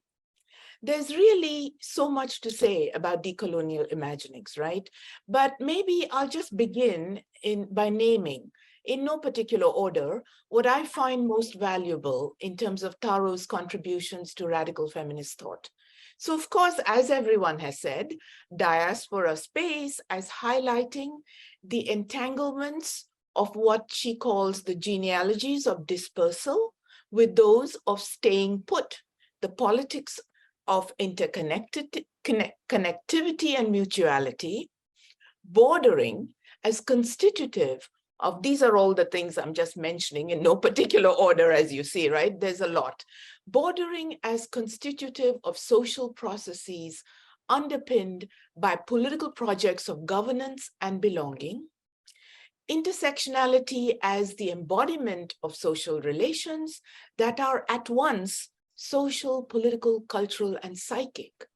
There's really so much to say about decolonial imaginings, right? But maybe I'll just begin by naming, in no particular order, what I find most valuable in terms of Taro's contributions to radical feminist thought. So of course, as everyone has said, diaspora space as highlighting the entanglements of what she calls the genealogies of dispersal with those of staying put, the politics of connectivity and mutuality, bordering as constitutive of, these are all the things I'm just mentioning in no particular order, as you see, right? There's a lot. Bordering as constitutive of social processes underpinned by political projects of governance and belonging, intersectionality as the embodiment of social relations that are at once social, political, cultural, and psychic,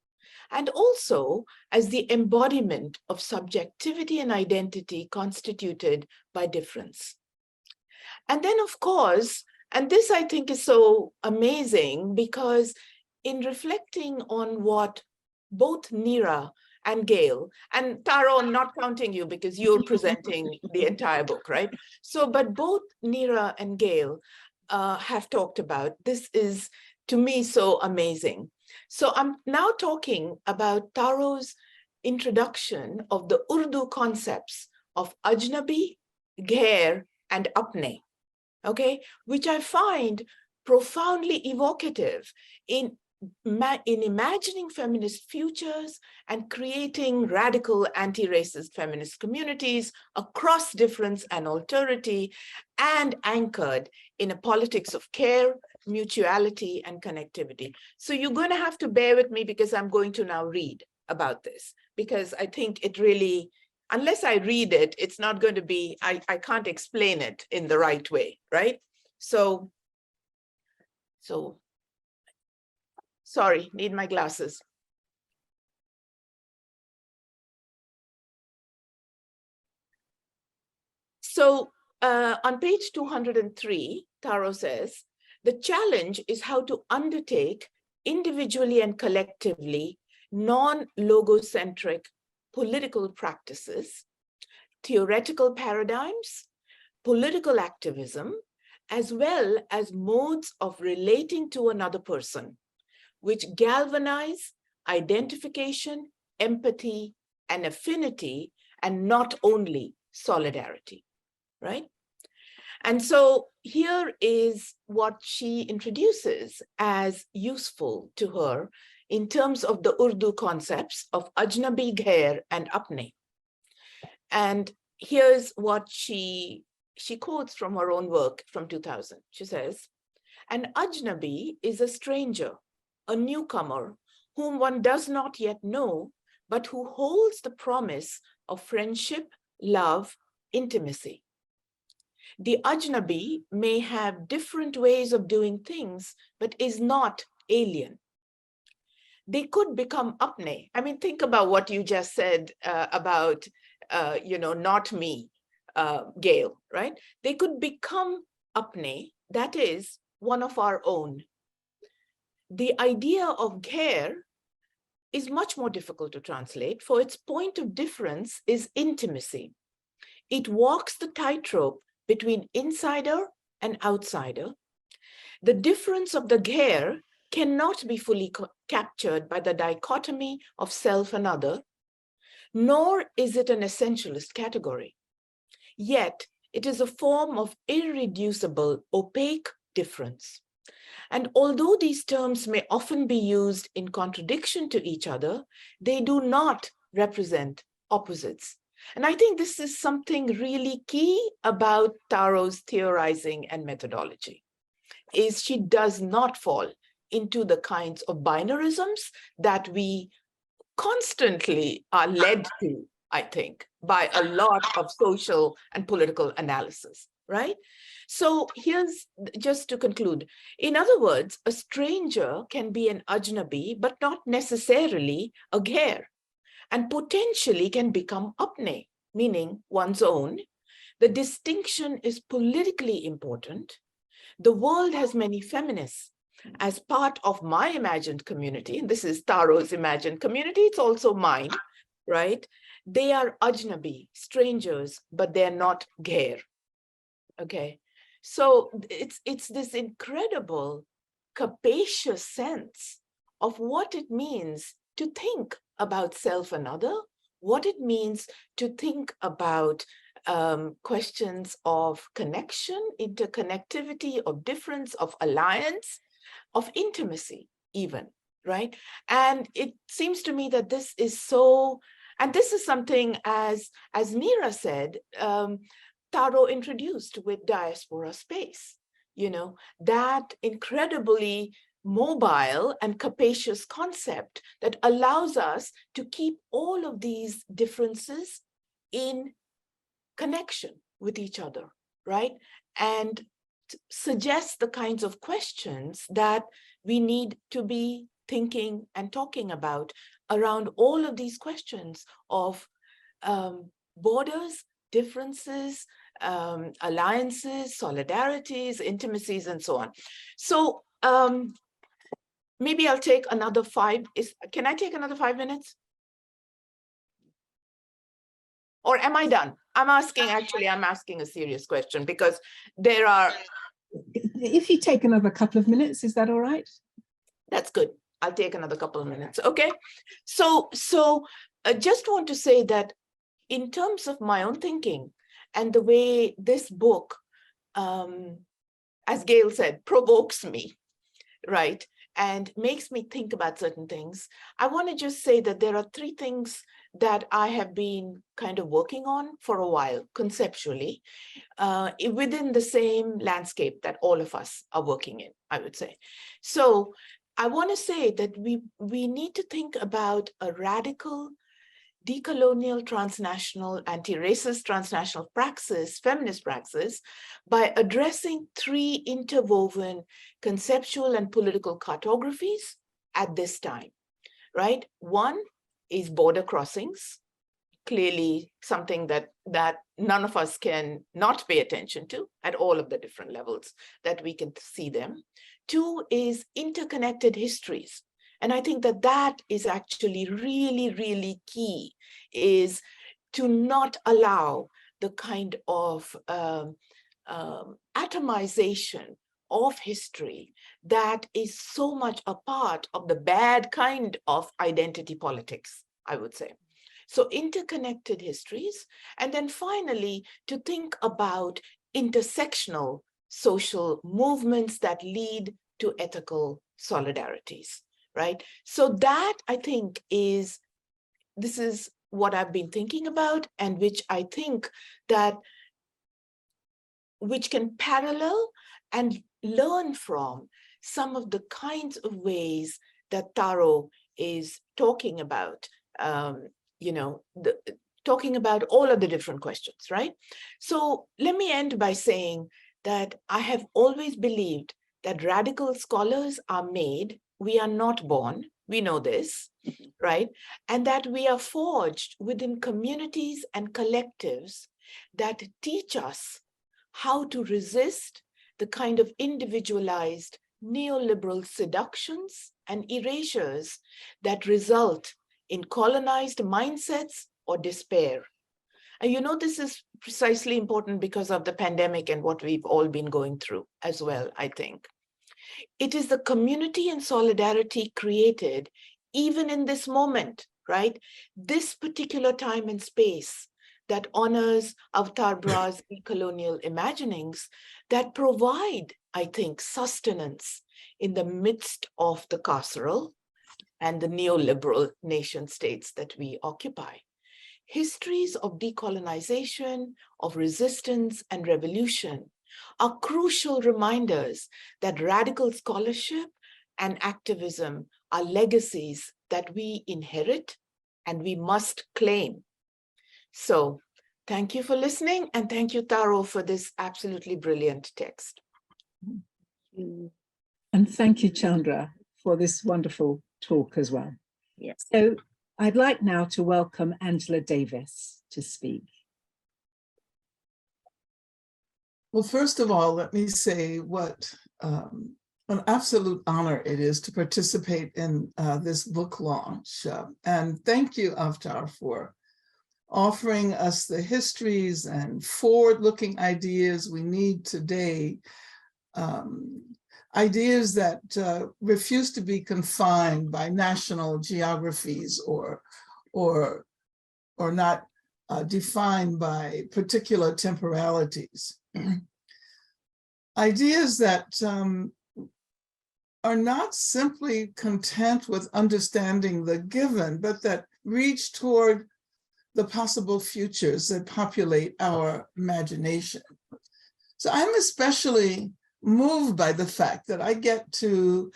and also as the embodiment of subjectivity and identity constituted by difference. And then, of course, and this I think is so amazing because in reflecting on what both Nira and Gail, and Taro, I'm not counting you because you're presenting the entire book, right? So, but both Nira and Gail have talked about, this is to me so amazing. So I'm now talking about Taro's introduction of the Urdu concepts of ajnabi, ghair, and apne, okay, which I find profoundly evocative in imagining feminist futures and creating radical anti-racist feminist communities across difference and alterity, and anchored in a politics of care, mutuality, and connectivity. So you're going to have to bear with me because I'm going to now read about this, because I think it really, unless I read it, it's not going to be, I can't explain it in the right way, right? So sorry, need my glasses. So on page 203, Taro says, the challenge is how to undertake individually and collectively non-logocentric political practices, theoretical paradigms, political activism, as well as modes of relating to another person, which galvanize identification, empathy, and affinity, and not only solidarity, right? And so here is what she introduces as useful to her in terms of the Urdu concepts of ajnabi, ghair, and apne. And here's what she quotes from her own work from 2000. She says, an ajnabi is a stranger, a newcomer, whom one does not yet know, but who holds the promise of friendship, love, intimacy. The ajnabi may have different ways of doing things, but is not alien. They could become apne. I mean, think about what you just said about, not me, Gail, right? They could become apne, that is, one of our own. The idea of ghair is much more difficult to translate, for its point of difference is intimacy. It walks the tightrope between insider and outsider. The difference of the ghair cannot be fully captured by the dichotomy of self and other, nor is it an essentialist category. Yet, it is a form of irreducible, opaque difference. And although these terms may often be used in contradiction to each other, they do not represent opposites. And I think this is something really key about Taro's theorizing and methodology, is she does not fall into the kinds of binarisms that we constantly are led to, I think, by a lot of social and political analysis, right? So here's just to conclude. In other words, a stranger can be an ajnabi, but not necessarily a ghair, and potentially can become apne, meaning one's own. The distinction is politically important. The world has many feminists. As part of my imagined community, and this is Taro's imagined community, it's also mine, right? They are ajnabi, strangers, but they're not ghair, okay? So it's this incredible, capacious sense of what it means to think about self and other, what it means to think about questions of connection, interconnectivity, of difference, of alliance, of intimacy even, right? And it seems to me that this is so, and this is something, as Nira said, Taro introduced with diaspora space, that incredibly mobile and capacious concept that allows us to keep all of these differences in connection with each other, right? And suggests the kinds of questions that we need to be thinking and talking about around all of these questions of borders, differences, alliances, solidarities, intimacies, and so on. So maybe I'll take another can I take another 5 minutes? Or am I done? I'm asking a serious question, because there are... If you take another couple of minutes, is that all right? That's good. I'll take another couple of minutes, okay? So I just want to say that in terms of my own thinking and the way this book, as Gail said, provokes me, right? And makes me think about certain things, I want to just say that there are 3 things that I have been kind of working on for a while, conceptually, within the same landscape that all of us are working in, I would say. So I want to say that we need to think about a radical decolonial, transnational, anti-racist, transnational praxis, feminist praxis, by addressing three interwoven conceptual and political cartographies at this time, right? One is border crossings, clearly something that none of us can not pay attention to at all of the different levels that we can see them. Two is interconnected histories. And I think that is actually really, really key, is to not allow the kind of atomization of history that is so much a part of the bad kind of identity politics, I would say. So interconnected histories. And then finally, to think about intersectional social movements that lead to ethical solidarities, right? So that, I think, this is what I've been thinking about, and which I think which can parallel and learn from some of the kinds of ways that Taro is talking about, talking about all of the different questions, right? So let me end by saying that I have always believed that radical scholars are made. We are not born. We know this, right? And that we are forged within communities and collectives that teach us how to resist the kind of individualized neoliberal seductions and erasures that result in colonized mindsets or despair. And this is precisely important because of the pandemic and what we've all been going through as well, I think. It is the community and solidarity created even in this moment, right? This particular time and space that honors Avtar Brah's Decolonial Imaginings that provide, I think, sustenance in the midst of the carceral and the neoliberal nation states that we occupy. Histories of decolonization, of resistance and revolution are crucial reminders that radical scholarship and activism are legacies that we inherit and we must claim. So thank you for listening, and thank you, Taro, for this absolutely brilliant text. And thank you, Chandra, for this wonderful talk as well. Yes. So I'd like now to welcome Angela Davis to speak. Well, first of all, let me say what an absolute honor it is to participate in this book launch. And thank you, Avtar, for offering us the histories and forward-looking ideas we need today, ideas that refuse to be confined by national geographies or not defined by particular temporalities. Ideas that are not simply content with understanding the given, but that reach toward the possible futures that populate our imagination. So I'm especially moved by the fact that I get to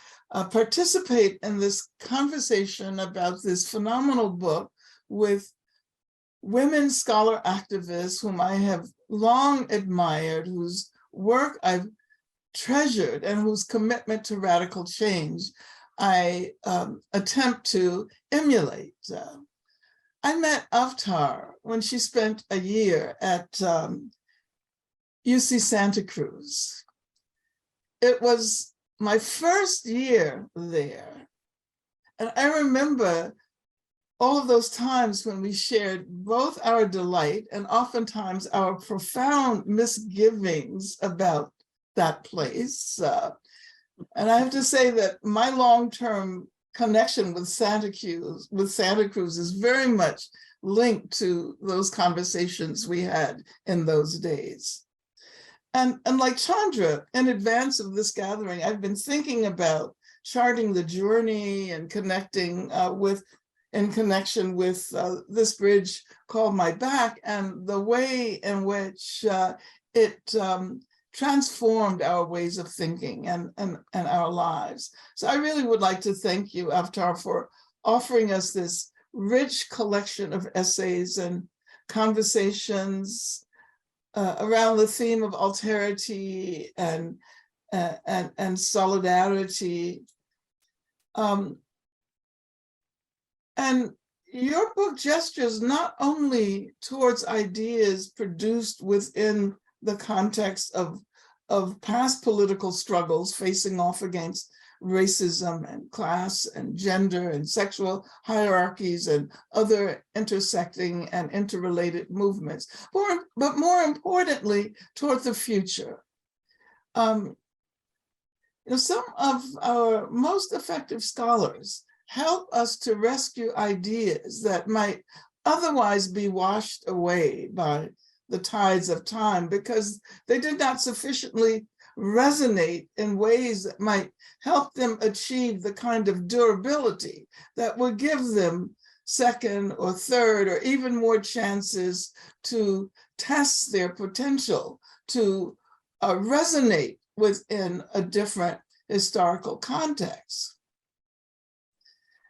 participate in this conversation about this phenomenal book with women scholar activists whom I have long admired, whose work I've treasured and whose commitment to radical change I attempt to emulate. I met Avtar when she spent a year at UC Santa Cruz. It was my first year there. And I remember all of those times when we shared both our delight and oftentimes our profound misgivings about that place. And I have to say that my long-term connection with Santa Cruz is very much linked to those conversations we had in those days. And like Chandra, in advance of this gathering, I've been thinking about charting the journey and connecting in connection with this bridge called My Back and the way in which it transformed our ways of thinking and our lives. So I really would like to thank you, Avtar, for offering us this rich collection of essays and conversations around the theme of alterity and solidarity. And your book gestures not only towards ideas produced within the context of past political struggles facing off against racism and class and gender and sexual hierarchies and other intersecting and interrelated movements, but more importantly, toward the future. Some of our most effective scholars help us to rescue ideas that might otherwise be washed away by the tides of time because they did not sufficiently resonate in ways that might help them achieve the kind of durability that would give them second or third or even more chances to test their potential to resonate within a different historical context.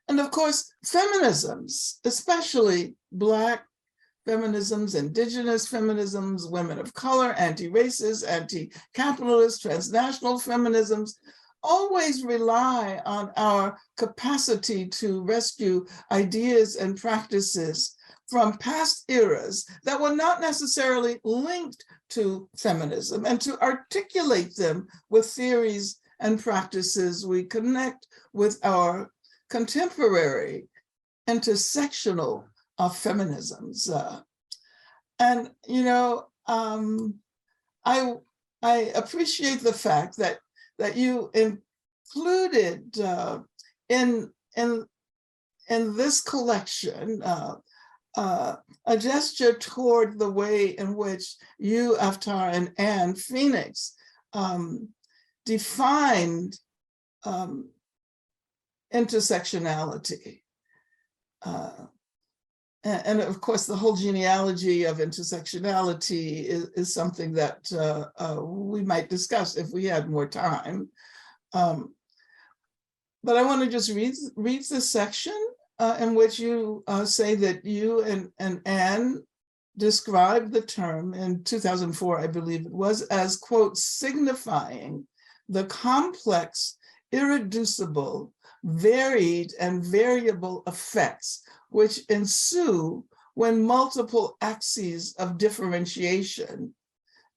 And of course, feminisms, especially Black feminisms, indigenous feminisms, women of color, anti-racist, anti-capitalist, transnational feminisms, always rely on our capacity to rescue ideas and practices from past eras that were not necessarily linked to feminism and to articulate them with theories and practices we connect with our contemporary intersectional feminisms. And I appreciate the fact that you included in this collection a gesture toward the way in which you, Avtar, and Anne Phoenix defined intersectionality. And of course, the whole genealogy of intersectionality is something that we might discuss if we had more time. But I want to just read the section in which you say that you and Anne described the term in 2004, I believe it was, as, quote, signifying the complex, irreducible, varied, and variable effects which ensue when multiple axes of differentiation,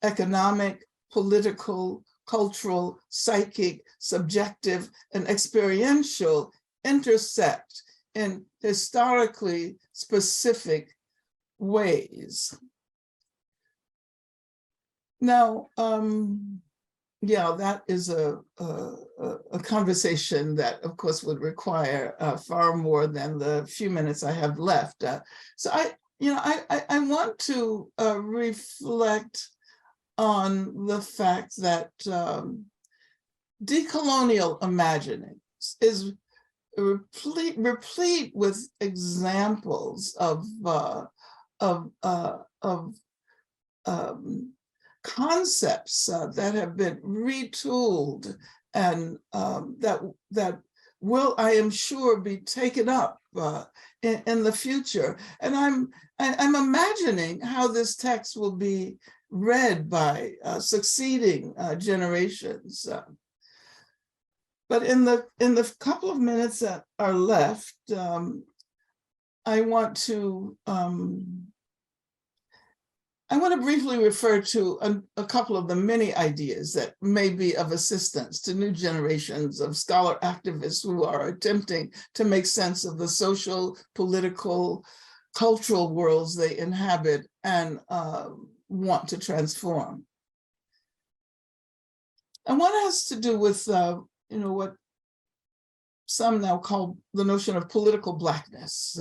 economic, political, cultural, psychic, subjective, and experiential, intersect in historically specific ways. Now, yeah, that is a conversation that, of course, would require far more than the few minutes I have left. So I want to reflect on the fact that Decolonial Imaginings is replete with examples of concepts that have been retooled and that will, I am sure, be taken up in the future. And I'm imagining how this text will be read by succeeding generations. But in the couple of minutes that are left, I want to briefly refer to a couple of the many ideas that may be of assistance to new generations of scholar activists who are attempting to make sense of the social, political, cultural worlds they inhabit and want to transform. And one has to do with what some now call the notion of political Blackness.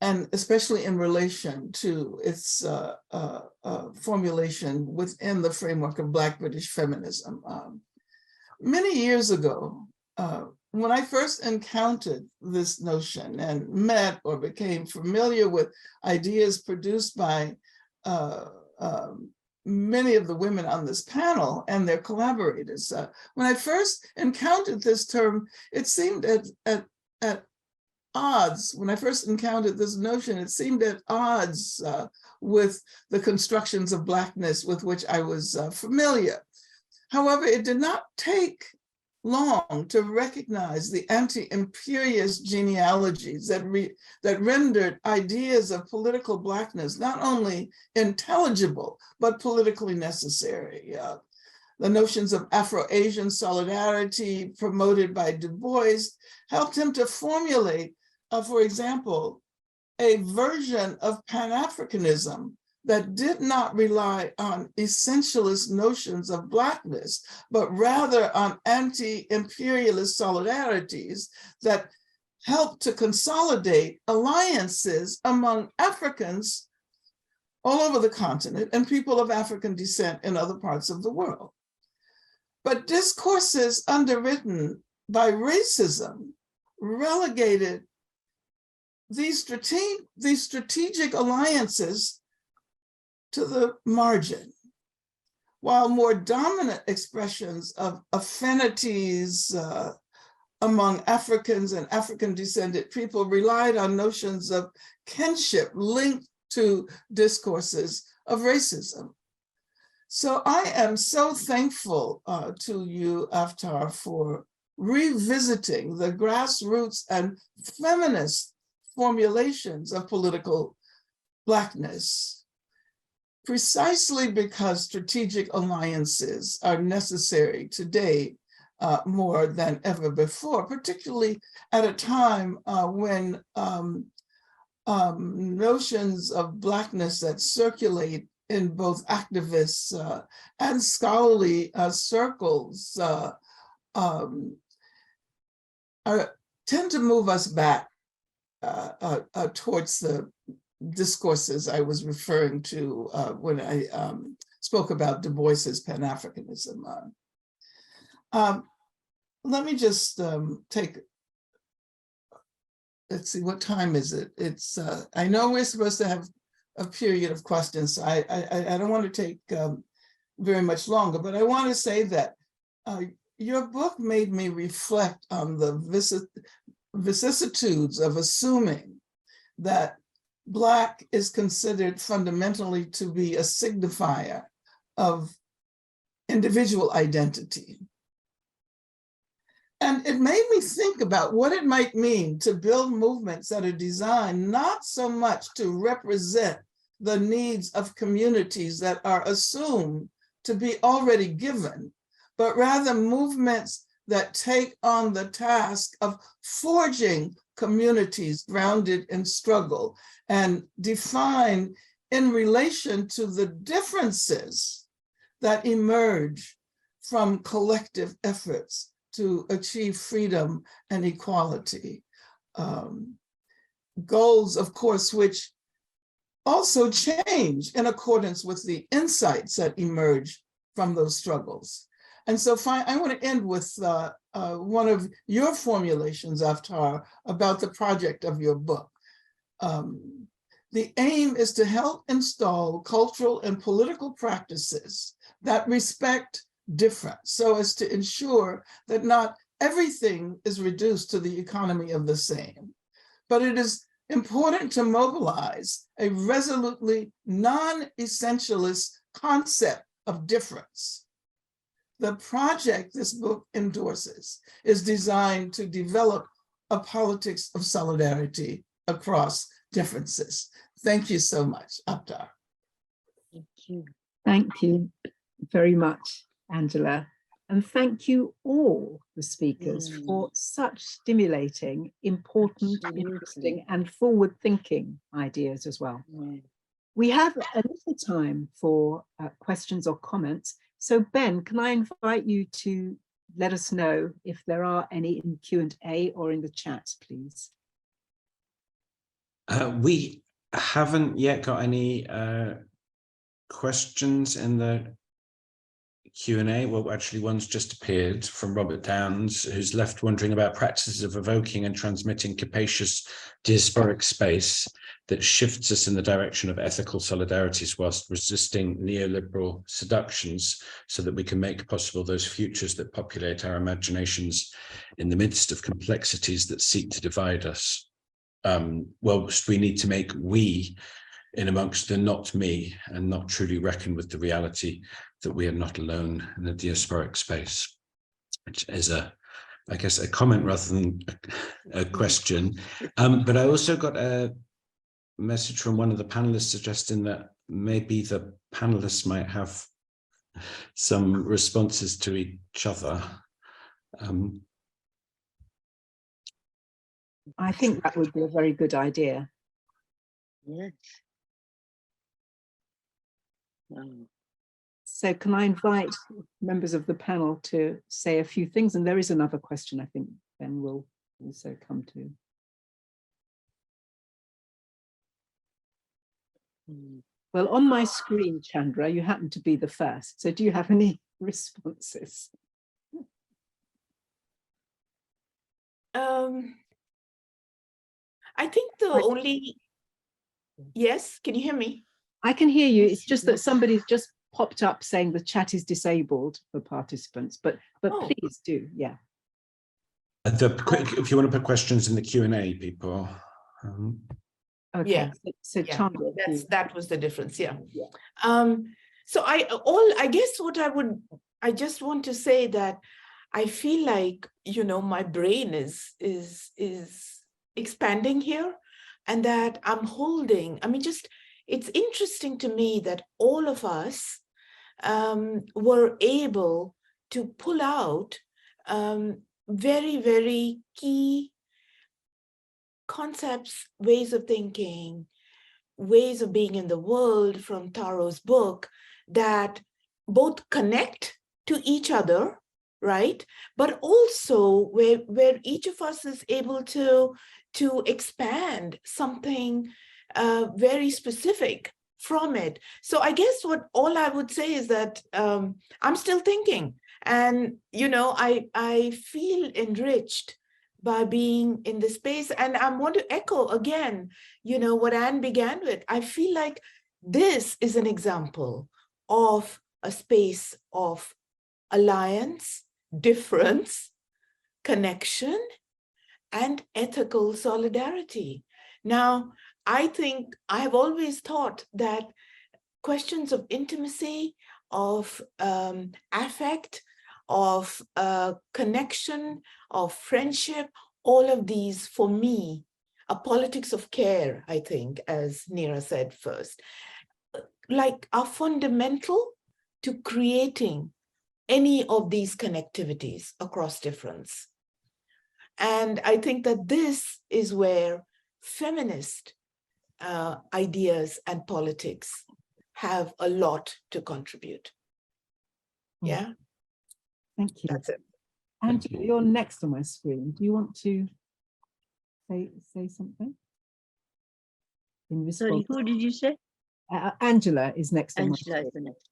And especially in relation to its formulation within the framework of Black British feminism. Many years ago, when I first encountered this notion and met or became familiar with ideas produced by many of the women on this panel and their collaborators. When I first encountered this term, it seemed at odds. When I first encountered this notion, it seemed at odds with the constructions of Blackness with which I was familiar. However, it did not take long to recognize the anti-imperialist genealogies that rendered ideas of political Blackness not only intelligible, but politically necessary. The notions of Afro-Asian solidarity promoted by Du Bois helped him to formulate, for example, a version of Pan-Africanism that did not rely on essentialist notions of Blackness, but rather on anti-imperialist solidarities that helped to consolidate alliances among Africans all over the continent and people of African descent in other parts of the world. But discourses underwritten by racism relegated these strategic alliances to the margin, while more dominant expressions of affinities among Africans and African-descended people relied on notions of kinship linked to discourses of racism. So I am so thankful to you, Avtar, for revisiting the grassroots and feminist formulations of political Blackness, precisely because strategic alliances are necessary today more than ever before, particularly at a time when notions of Blackness that circulate in both activists and scholarly circles tend to move us back towards the discourses I was referring to when I spoke about Du Bois's Pan-Africanism. Let me just take, let's see, what time is it? It's, I know we're supposed to have a period of questions, so I don't want to take very much longer, but I want to say that your book made me reflect on the vicissitudes of assuming that Black is considered fundamentally to be a signifier of individual identity. And it made me think about what it might mean to build movements that are designed not so much to represent the needs of communities that are assumed to be already given, but rather movements that take on the task of forging communities grounded in struggle and defined in relation to the differences that emerge from collective efforts to achieve freedom and equality. Goals, of course, which also change in accordance with the insights that emerge from those struggles. And so I want to end with one of your formulations, Avtar, about the project of your book. The aim is to help install cultural and political practices that respect difference, so as to ensure that not everything is reduced to the economy of the same, but it is important to mobilize a resolutely non-essentialist concept of difference. The project this book endorses is designed to develop a politics of solidarity across differences. Thank you so much, Avtar. Thank you. Thank you very much, Angela. And thank you all the speakers for such stimulating, important, Absolutely. interesting, and forward-thinking ideas as well. We have a little time for questions or comments. So Ben, can I invite you to let us know if there are any in Q&A or in the chat, please? We haven't yet got any questions in the Q&A. Well, actually, one's just appeared from Robert Downs, who's left wondering about practices of evoking and transmitting capacious diasporic space that shifts us in the direction of ethical solidarities whilst resisting neoliberal seductions so that we can make possible those futures that populate our imaginations in the midst of complexities that seek to divide us. Whilst we need to make we in amongst the not me and not truly reckon with the reality that we are not alone in the diasporic space, which is I guess a comment rather than a question. But I also got a message from one of the panelists suggesting that maybe the panelists might have some responses to each other. I think that would be a very good idea. Yes. So can I invite members of the panel to say a few things? And there is another question I think Ben will also come to. Well, on my screen, Chandra, you happen to be the first. So do you have any responses? I think the only, yes, can you hear me? I can hear you. It's just that somebody's just popped up saying the chat is disabled for participants, but please do, yeah. If you want to put questions in the Q&A, people. Okay, Yeah. so Yeah, Chandra, that was the difference, yeah. Yeah. So I guess what I just want to say that I feel like, you know, my brain is expanding here, and that I'm holding, I mean, just, it's interesting to me that all of us were able to pull out very, very key concepts, ways of thinking, ways of being in the world from Taro's book that both connect to each other, right? But also where each of us is able to expand something very specific from it. So I guess all I would say is that I'm still thinking, and you know, I feel enriched by being in this space. And I want to echo again, you know, what Anne began with. I feel like this is an example of a space of alliance, difference, connection, and ethical solidarity. Now, I think I have always thought that questions of intimacy, of affect, of connection, of friendship, all of these, for me, a politics of care, I think, as Nira said first, like are fundamental to creating any of these connectivities across difference. And I think that this is where feminist ideas and politics have a lot to contribute. Yeah. Thank you. That's it. And you're next on my screen. Do you want to say something? In response? Sorry, who did you say? Angela is next on my Angela screen. is the next.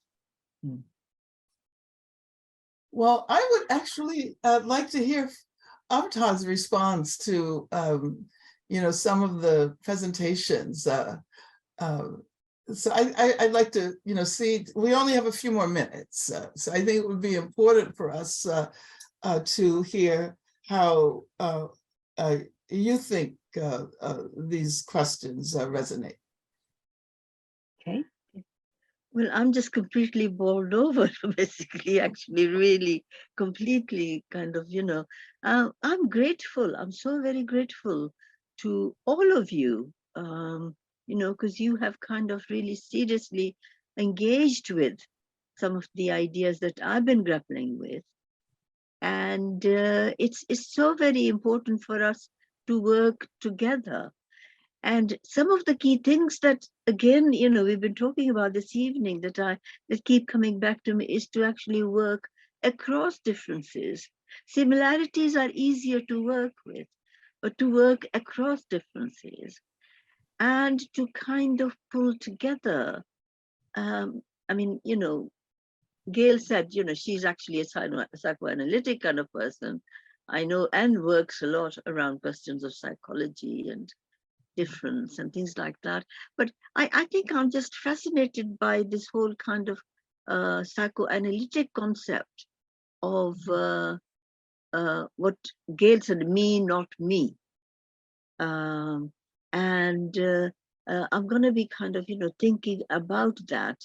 Well, I would actually like to hear Avtar's response to, you know, some of the presentations. So I'd like to, you know, see, we only have a few more minutes. So I think it would be important for us to hear how you think these questions resonate. Okay. Well, I'm just completely bowled over, basically, actually, really, completely kind of, you know, I'm grateful. I'm so very grateful to all of you, you know, because you have kind of really seriously engaged with some of the ideas that I've been grappling with. And it's so very important for us to work together. And some of the key things that, again, you know, we've been talking about this evening that keep coming back to me is to actually work across differences. Similarities are easier to work with, but to work across differences and to kind of pull together. I mean, you know, Gail said, you know, she's actually a psychoanalytic kind of person. I know, and works a lot around questions of psychology and difference and things like that. But I think I'm just fascinated by this whole kind of psychoanalytic concept of what Gail said, me, not me. I'm going to be kind of, you know, thinking about that,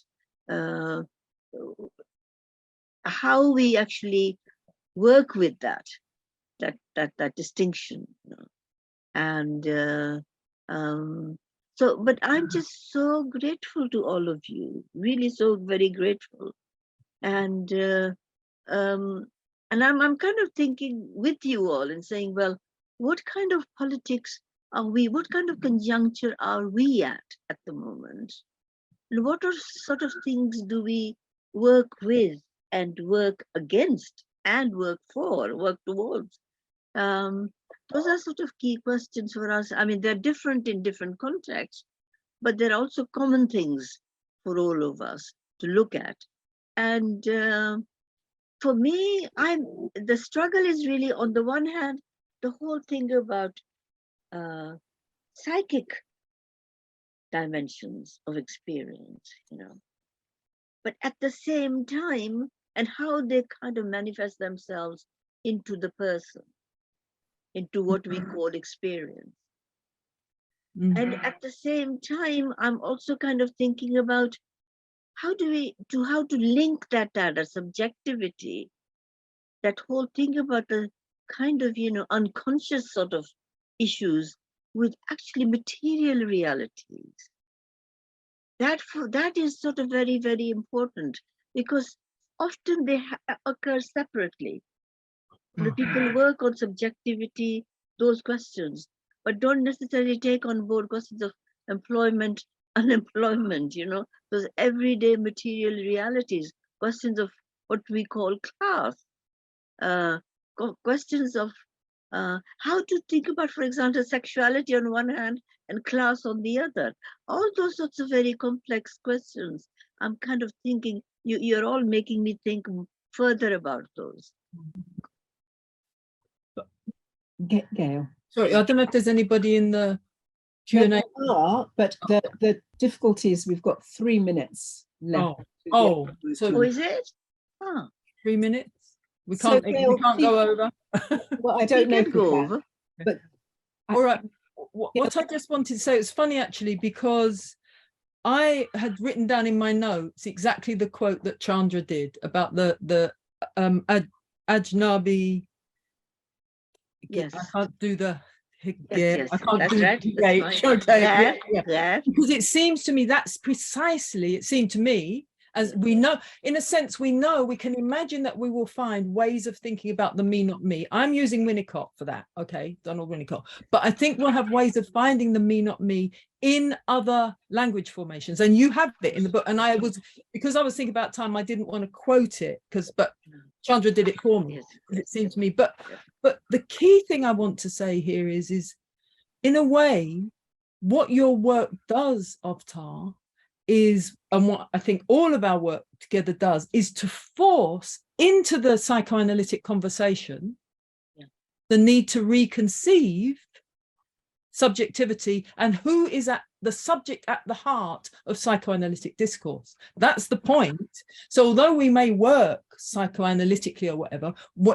how we actually work with that distinction, you know. And so, but I'm just so grateful to all of you, really so very grateful. And I'm kind of thinking with you all and saying, well, what kind of politics are we, what kind of conjuncture are we at the moment? And what are sort of things do we work with and work against and work for, work towards? Those are sort of key questions for us. I mean, they're different in different contexts, but they're also common things for all of us to look at. And for me, the struggle is really, on the one hand, the whole thing about psychic dimensions of experience, you know, but at the same time, and how they kind of manifest themselves into the person, into what we call experience. Mm-hmm. And at the same time, I'm also kind of thinking about how to link that subjectivity, that whole thing about the kind of, you know, unconscious sort of issues with actually material realities. That is sort of very, very important, because often they occur separately. The people work on subjectivity, those questions, but don't necessarily take on board questions of employment, unemployment, you know, those everyday material realities, questions of what we call class, questions of how to think about, for example, sexuality on one hand and class on the other. All those sorts of very complex questions. I'm kind of thinking, you're all making me think further about those. Gail. Sorry, I don't know if there's anybody in the Q&A. But the difficulty is we've got 3 minutes left. So is it? 3 minutes? We can't go over. Well, I don't know. Go over. But all right. What I just wanted to say, it's funny actually, because I had written down in my notes exactly the quote that Chandra did about the Ajnabi. Yes. I can't do the. Yes, I can't that's do right. okay. Yeah. Because it seems to me that's precisely, it seemed to me, as we know, in a sense, we know, we can imagine that we will find ways of thinking about the me, not me. I'm using Winnicott for that, okay, Donald Winnicott. But I think we'll have ways of finding the me, not me in other language formations. And you have it in the book. And because I was thinking about time, I didn't want to quote it, but Chandra did it for me, it seemed to me. But the key thing I want to say here is in a way, what your work does, Avtar, is, and what I think all of our work together does, is to force into the psychoanalytic conversation the need to reconceive subjectivity and who is at the subject at the heart of psychoanalytic discourse. That's the point. So although we may work psychoanalytically or whatever,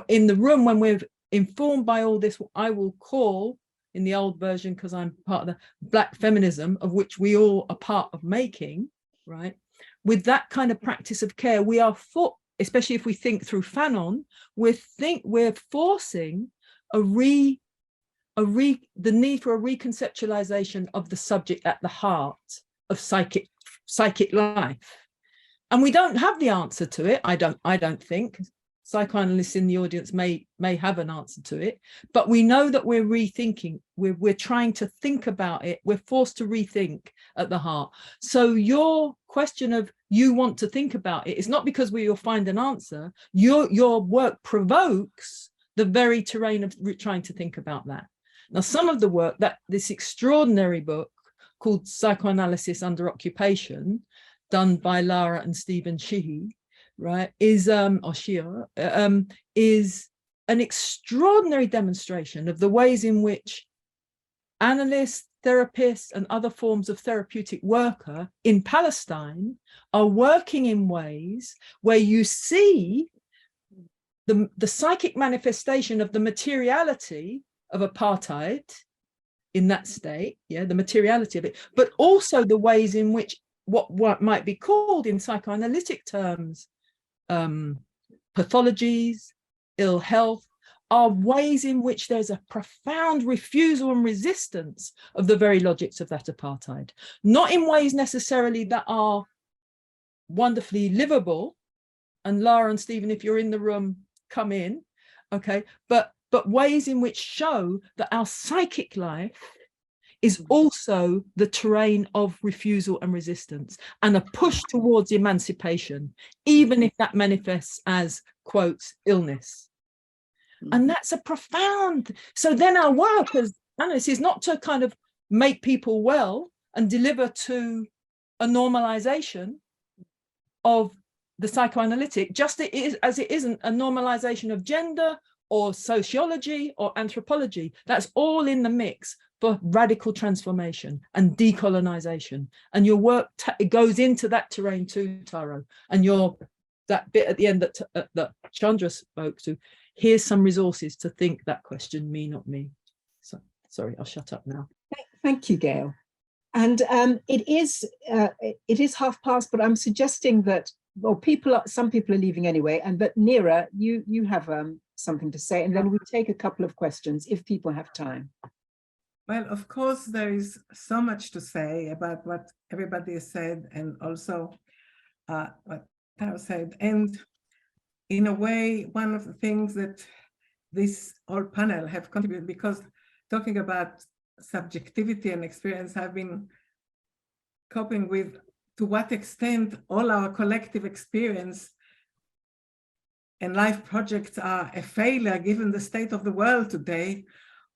in the room when we're informed by all this, what I will call, in the old version, because I'm part of the Black feminism, of which we all are part of making, right? With that kind of practice of care, we are especially if we think through Fanon, we're forcing the need for a reconceptualization of the subject at the heart of psychic life. And we don't have the answer to it. I don't think. Psychoanalysts in the audience may have an answer to it, but we know that we're rethinking, we're trying to think about it, we're forced to rethink at the heart. So your question of you want to think about it is not because we will find an answer. Your work provokes the very terrain of trying to think about that. Now, some of the work, this extraordinary book called Psychoanalysis Under Occupation, done by Lara and Stephen Sheehy, right, is or Shia, is an extraordinary demonstration of the ways in which analysts, therapists, and other forms of therapeutic worker in Palestine are working in ways where you see the psychic manifestation of the materiality of apartheid in that state, yeah, the materiality of it, but also the ways in which what might be called in psychoanalytic terms, pathologies, ill health, are ways in which there's a profound refusal and resistance of the very logics of that apartheid, not in ways necessarily that are wonderfully livable. And Lara and Stephen, if you're in the room, come in, okay, but ways in which show that our psychic life is also the terrain of refusal and resistance and a push towards emancipation, even if that manifests as, quotes, illness. And that's a profound, so then our work as analysts is not to kind of make people well and deliver to a normalization of the psychoanalytic, just as it isn't a normalization of gender or sociology or anthropology. That's all in the mix for radical transformation and decolonization. And your work it goes into that terrain too, Taro. And that bit at the end that Chandra spoke to, here's some resources to think that question, me, not me. So sorry, I'll shut up now. Thank you, Gail. And it is past, but I'm suggesting that, well, some people are leaving anyway, and but Nira, you have something to say, and then we take a couple of questions if people have time. Well, of course, there is so much to say about what everybody has said, and also what Taro said. And in a way, one of the things that this whole panel have contributed, because talking about subjectivity and experience, I've been coping with to what extent all our collective experience and life projects are a failure given the state of the world today,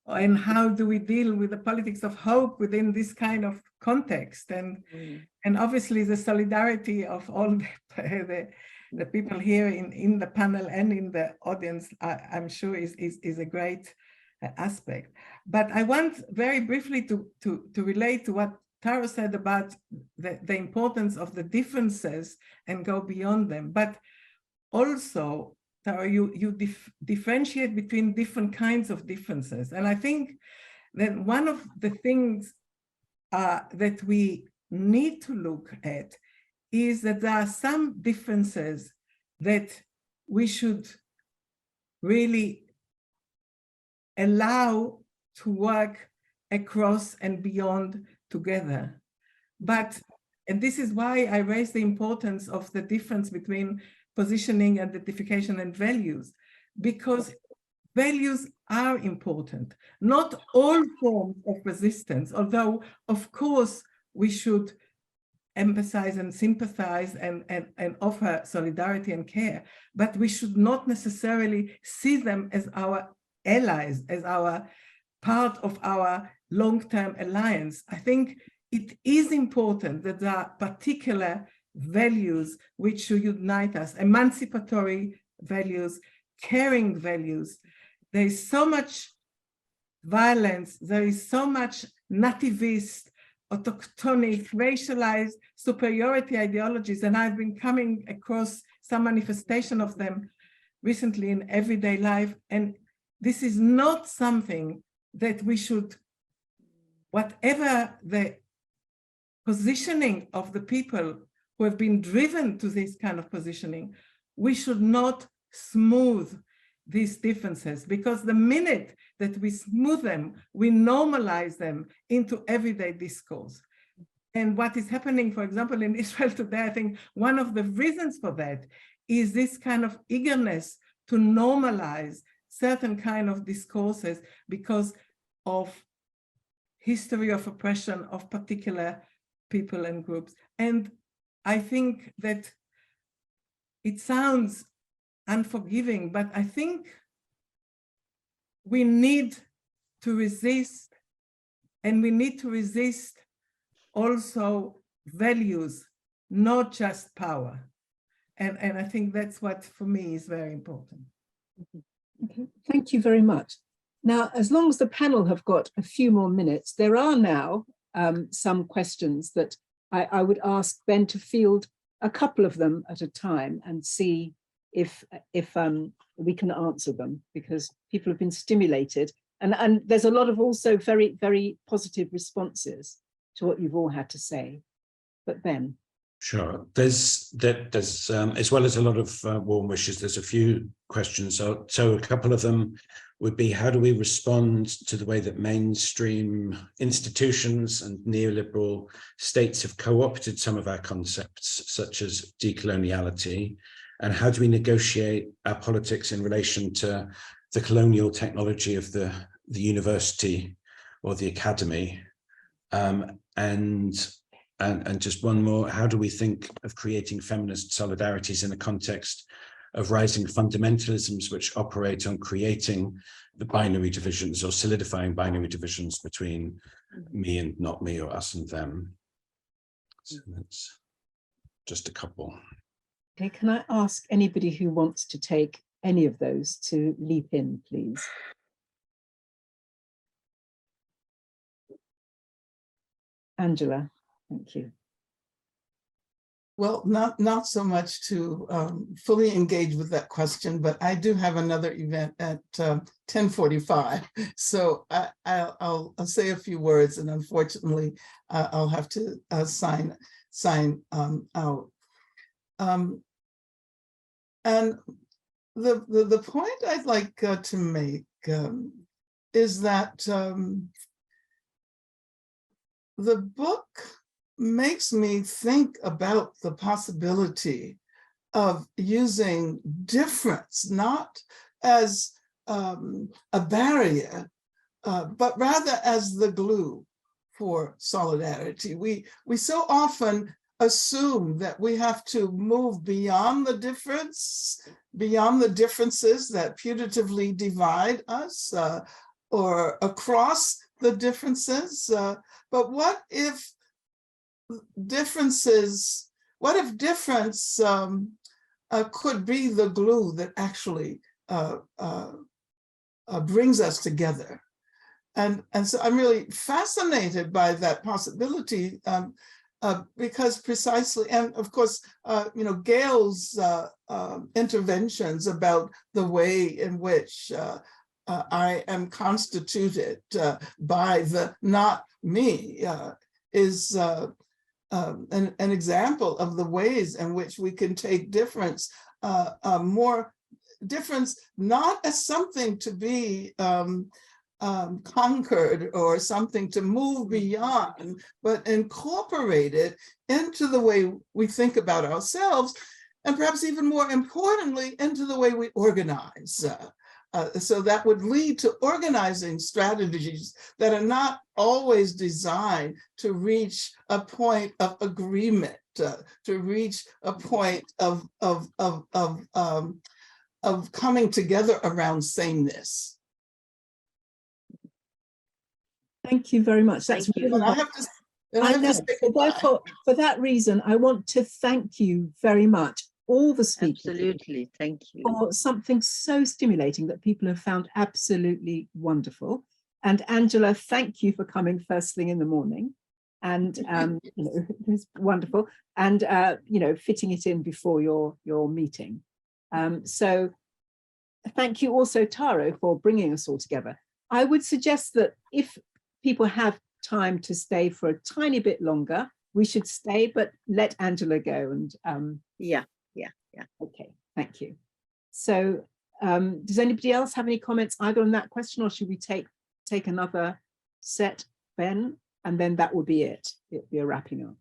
and how do we deal with the politics of hope within this kind of context, and obviously the solidarity of all the people here in the panel and in the audience, I'm sure is a great aspect. But I want very briefly to relate to what Taro said about the importance of the differences and go beyond them. But also, Taro, you differentiate between different kinds of differences. And I think that one of the things that we need to look at is that there are some differences that we should really allow to work across and beyond together. And this is why I raise the importance of the difference between positioning, identification, and values, because values are important. Not all forms of resistance, although of course we should emphasize and sympathize and offer solidarity and care, but we should not necessarily see them as our allies, as our part of our long-term alliance. I think it is important that there are particular values which should unite us, emancipatory values, caring values. There is so much violence, there is so much nativist, autochtonic, racialized superiority ideologies, and I've been coming across some manifestation of them recently in everyday life. And this is not something that we should, whatever the positioning of the people who have been driven to this kind of positioning, we should not smooth these differences, because the minute that we smooth them, we normalize them into everyday discourse. And what is happening, for example, in Israel today, I think one of the reasons for that is this kind of eagerness to normalize certain kind of discourses because of history of oppression of particular people and groups. And I think that it sounds unforgiving, but I think we need to resist, and we need to resist also values, not just power. And I think that's what, for me, is very important. Okay, thank you very much. Now, as long as the panel have got a few more minutes, there are now some questions that I would ask Ben to field a couple of them at a time and see if we can answer them, because people have been stimulated. And there's a lot of also very, very positive responses to what you've all had to say. But Ben. Sure. There's as well as a lot of warm wishes, there's a few questions. So a couple of them would be, how do we respond to the way that mainstream institutions and neoliberal states have co-opted some of our concepts, such as decoloniality? And how do we negotiate our politics in relation to the colonial technology of the university or the academy? And just one more, how do we think of creating feminist solidarities in the context of rising fundamentalisms which operate on creating the binary divisions or solidifying binary divisions between me and not me, or us and them? So that's just a couple. Okay, can I ask anybody who wants to take any of those to leap in, please? Angela, thank you. Well, not so much to fully engage with that question, but I do have another event at 10:45. So I'll say a few words, and unfortunately, I'll have to sign out. And the point I'd like to make is that the book makes me think about the possibility of using difference, not as a barrier, but rather as the glue for solidarity. We so often assume that we have to move beyond the difference, beyond the differences that putatively divide us, or across the differences. But what if difference could be the glue that actually brings us together? And so I'm really fascinated by that possibility, because precisely, and of course, Gail's interventions about the way in which I am constituted by the not me is an example of the ways in which we can take difference, more difference, not as something to be conquered or something to move beyond, but incorporate it into the way we think about ourselves, and perhaps even more importantly, into the way we organize. So that would lead to organizing strategies that are not always designed to reach a point of agreement, to reach a point of coming together around sameness. Thank you very much. That's really I have to say therefore, for that reason, I want to thank you very much, all the speakers. Absolutely, thank you. For something so stimulating that people have found absolutely wonderful. And Angela, thank you for coming first thing in the morning. And it was wonderful. And fitting it in before your meeting. So thank you also, Taro, for bringing us all together. I would suggest that if people have time to stay for a tiny bit longer, we should stay, but let Angela go. And yeah. Okay, thank you. So does anybody else have any comments either on that question, or should we take another set, Ben, and then that will be it. It'll be a wrapping up.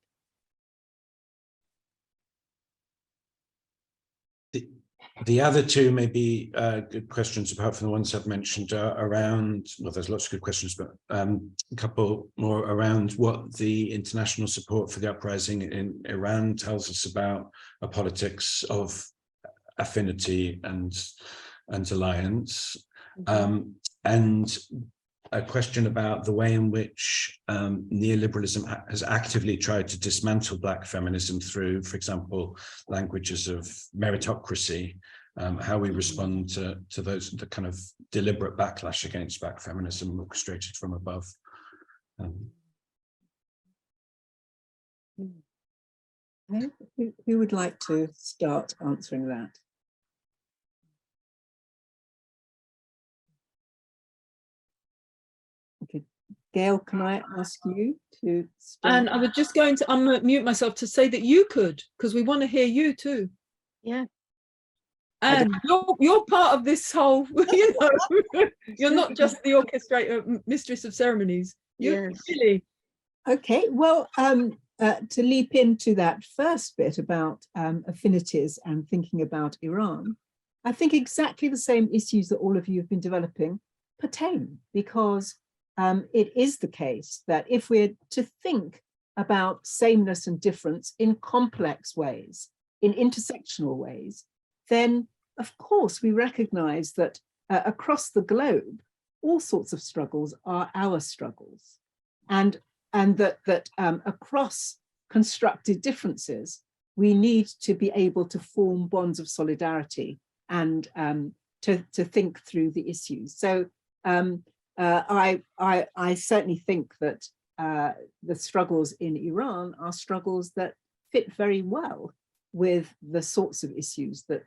The other two may be good questions, apart from the ones I've mentioned, around, well, there's lots of good questions, but a couple more around what the international support for the uprising in Iran tells us about a politics of affinity and alliance. And a question about the way in which neoliberalism has actively tried to dismantle Black feminism through, for example, languages of meritocracy, how we respond to the kind of deliberate backlash against Black feminism orchestrated from above. Who would like to start answering that? Okay, Gail, can I ask you to start? And I was just going to unmute myself to say that you could, because we want to hear you too. Yeah. And you're part of this whole, you know, you're not just the orchestrator, mistress of ceremonies. You Yes. really. Okay, well, to leap into that first bit about affinities and thinking about Iran, I think exactly the same issues that all of you have been developing pertain, because it is the case that if we're to think about sameness and difference in complex ways, in intersectional ways, then of course we recognize that across the globe, all sorts of struggles are our struggles. And that across constructed differences, we need to be able to form bonds of solidarity and to think through the issues. So I certainly think that the struggles in Iran are struggles that fit very well with the sorts of issues that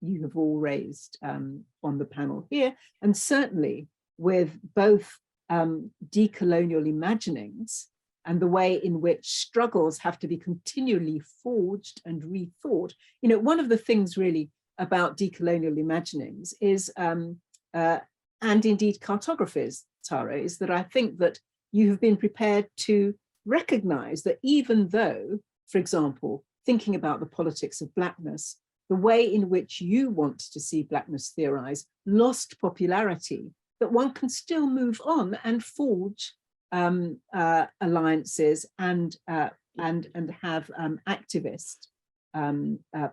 you have all raised on the panel here, and certainly with both decolonial imaginings and the way in which struggles have to be continually forged and rethought. You know, one of the things really about decolonial imaginings is, and indeed cartographies, Tara, is that I think that you have been prepared to recognize that even though, for example, thinking about the politics of Blackness, the way in which you want to see Blackness theorized lost popularity, that one can still move on and forge alliances and have activist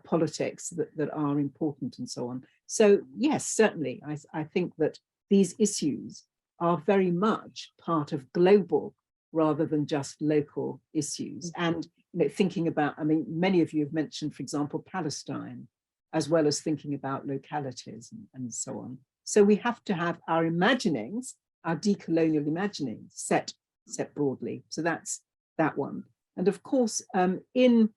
politics that are important and so on. So yes, certainly, I think that these issues are very much part of global rather than just local issues. And you know, thinking about, I mean, many of you have mentioned, for example, Palestine, as well as thinking about localities and so on. So we have to have our imaginings, our decolonial imaginings set broadly. So that's that one. And of course, in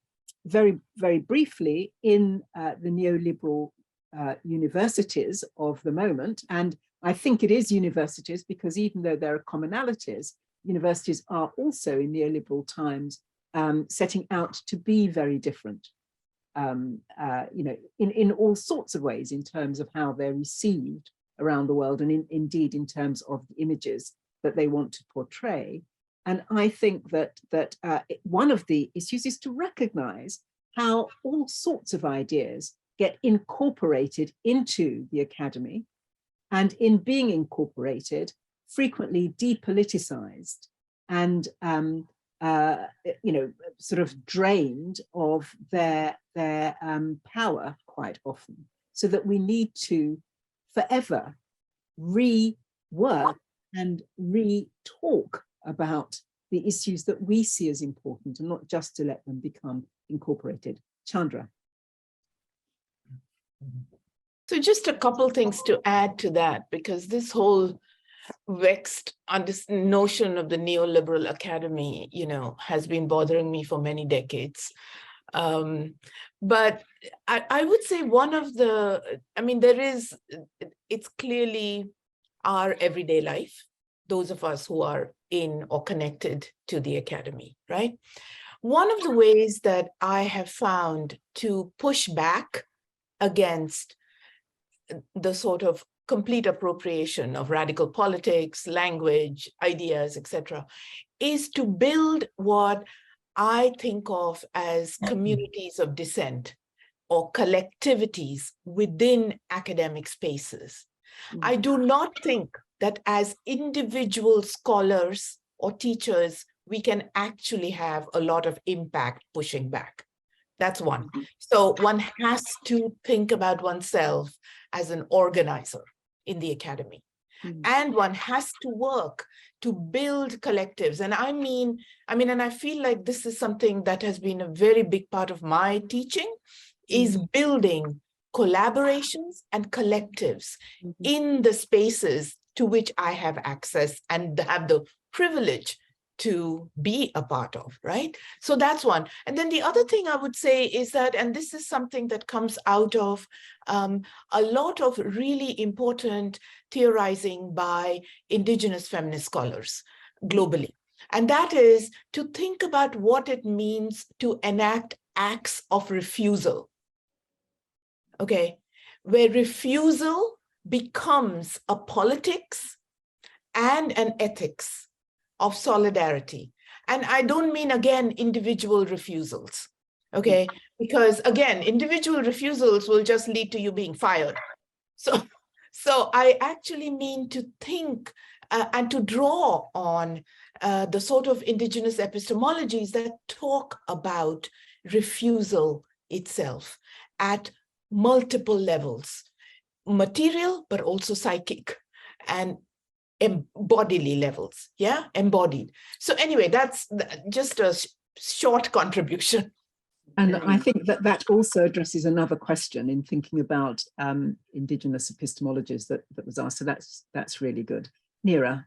very briefly, in the neoliberal universities of the moment, and I think it is universities because even though there are commonalities, universities are also in neoliberal times setting out to be very different, you know, in all sorts of ways in terms of how they're received around the world, and indeed in terms of the images that they want to portray. And I think that one of the issues is to recognize how all sorts of ideas get incorporated into the academy, and in being incorporated, frequently depoliticized and you know, sort of drained of their power quite often, so that we need to forever rework and re-talk about the issues that we see as important, and not just to let them become incorporated. Chandra. So just a couple things to add to that, because this whole vexed notion of the neoliberal academy, you know, has been bothering me for many decades. But I would say one of the, I mean, it's clearly our everyday life, those of us who are in or connected to the academy, right? One of the ways that I have found to push back against the sort of complete appropriation of radical politics, language, ideas, etc., is to build what I think of as communities of dissent or collectivities within academic spaces. I do not think that as individual scholars or teachers, we can actually have a lot of impact pushing back. That's one. So one has to think about oneself as an organizer in the academy. And one has to work to build collectives. And and I feel like this is something that has been a very big part of my teaching, is building collaborations and collectives in the spaces to which I have access and have the privilege to be a part of, right? So that's one. And then the other thing I would say is that, and this is something that comes out of a lot of really important theorizing by indigenous feminist scholars globally. And that is to think about what it means to enact acts of refusal, okay? Where refusal becomes a politics and an ethics of solidarity. And I don't mean, again, individual refusals, okay? Because again, individual refusals will just lead to you being fired. So I actually mean to think and to draw on the sort of indigenous epistemologies that talk about refusal itself at multiple levels, material, but also psychic and bodily levels, yeah, embodied. So anyway, that's just a short contribution. And I think that also addresses another question in thinking about indigenous epistemologies that was asked. So that's really good. Nira.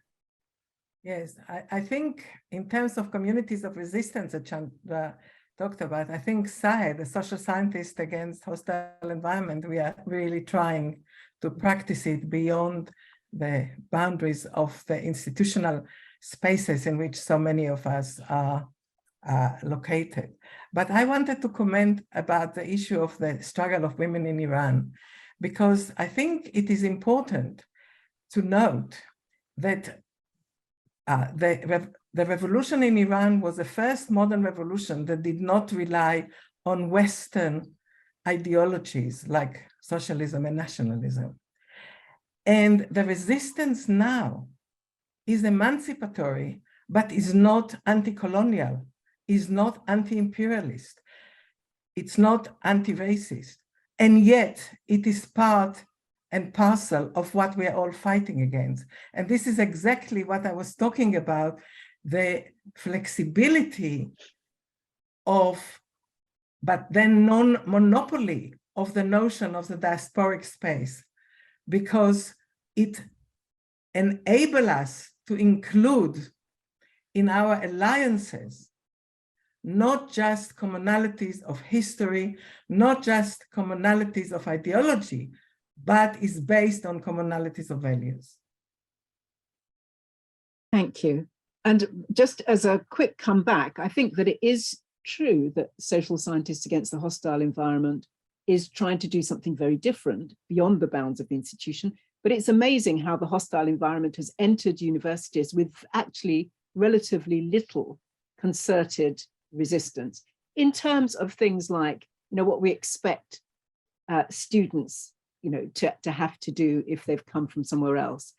Yes, I think in terms of communities of resistance that Chandra talked about, I think SAE, the social scientist against hostile environment, we are really trying to practice it beyond the boundaries of the institutional spaces in which so many of us are located. But I wanted to comment about the issue of the struggle of women in Iran, because I think it is important to note that the revolution in Iran was the first modern revolution that did not rely on Western ideologies like socialism and nationalism. And the resistance now is emancipatory, but is not anti-colonial, is not anti-imperialist, it's not anti-racist. And yet it is part and parcel of what we are all fighting against. And this is exactly what I was talking about, the flexibility of, but then non-monopoly of the notion of the diasporic space, because it enables us to include in our alliances not just commonalities of history, not just commonalities of ideology, but is based on commonalities of values. Thank you. And just as a quick comeback, I think that it is true that social scientists against the hostile environment is trying to do something very different beyond the bounds of the institution. But it's amazing how the hostile environment has entered universities with actually relatively little concerted resistance in terms of things like, what we expect students, to have to do if they've come from somewhere else,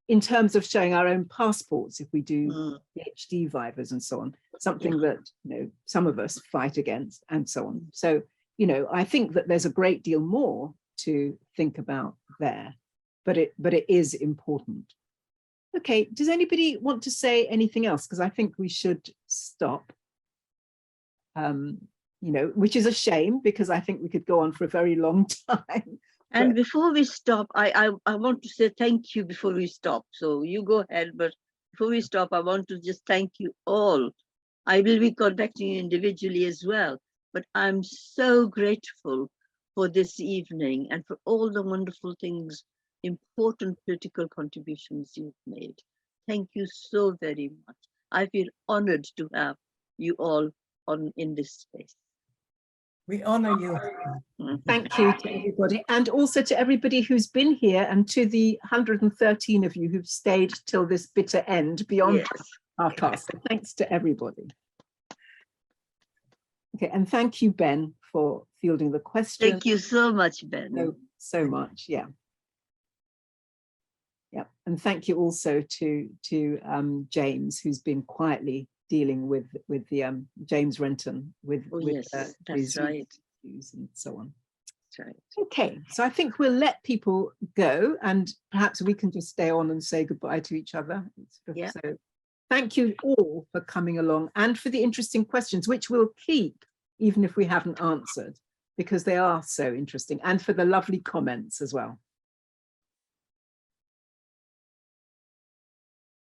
in terms of showing our own passports if we do PhD vivas and so on, something that, some of us fight against and so on. So, I think that there's a great deal more to think about there, but it is important. Okay, does anybody want to say anything else? Because I think we should stop, which is a shame because I think we could go on for a very long time. And before we stop, I want to say thank you before we stop. So you go ahead, but before we stop, I want to just thank you all. I will be contacting you individually as well, but I'm so grateful for this evening and for all the wonderful things, important political contributions you've made. Thank you so very much. I feel honored to have you all in this space. We honor you. Thank you to everybody, and also to everybody who's been here, and to the 113 of you who've stayed till this bitter end beyond our task. So thanks to everybody. Okay, and thank you, Ben, for fielding the question. Thank you so much, Ben. So much, yeah. Yeah, and thank you also to James, who's been quietly dealing with the James Renton with yes, that's his right. views and so on. right. Okay, so I think we'll let people go, and perhaps we can just stay on and say goodbye to each other. Yeah. So thank you all for coming along and for the interesting questions, which we'll keep even if we haven't answered, because they are so interesting, and for the lovely comments as well.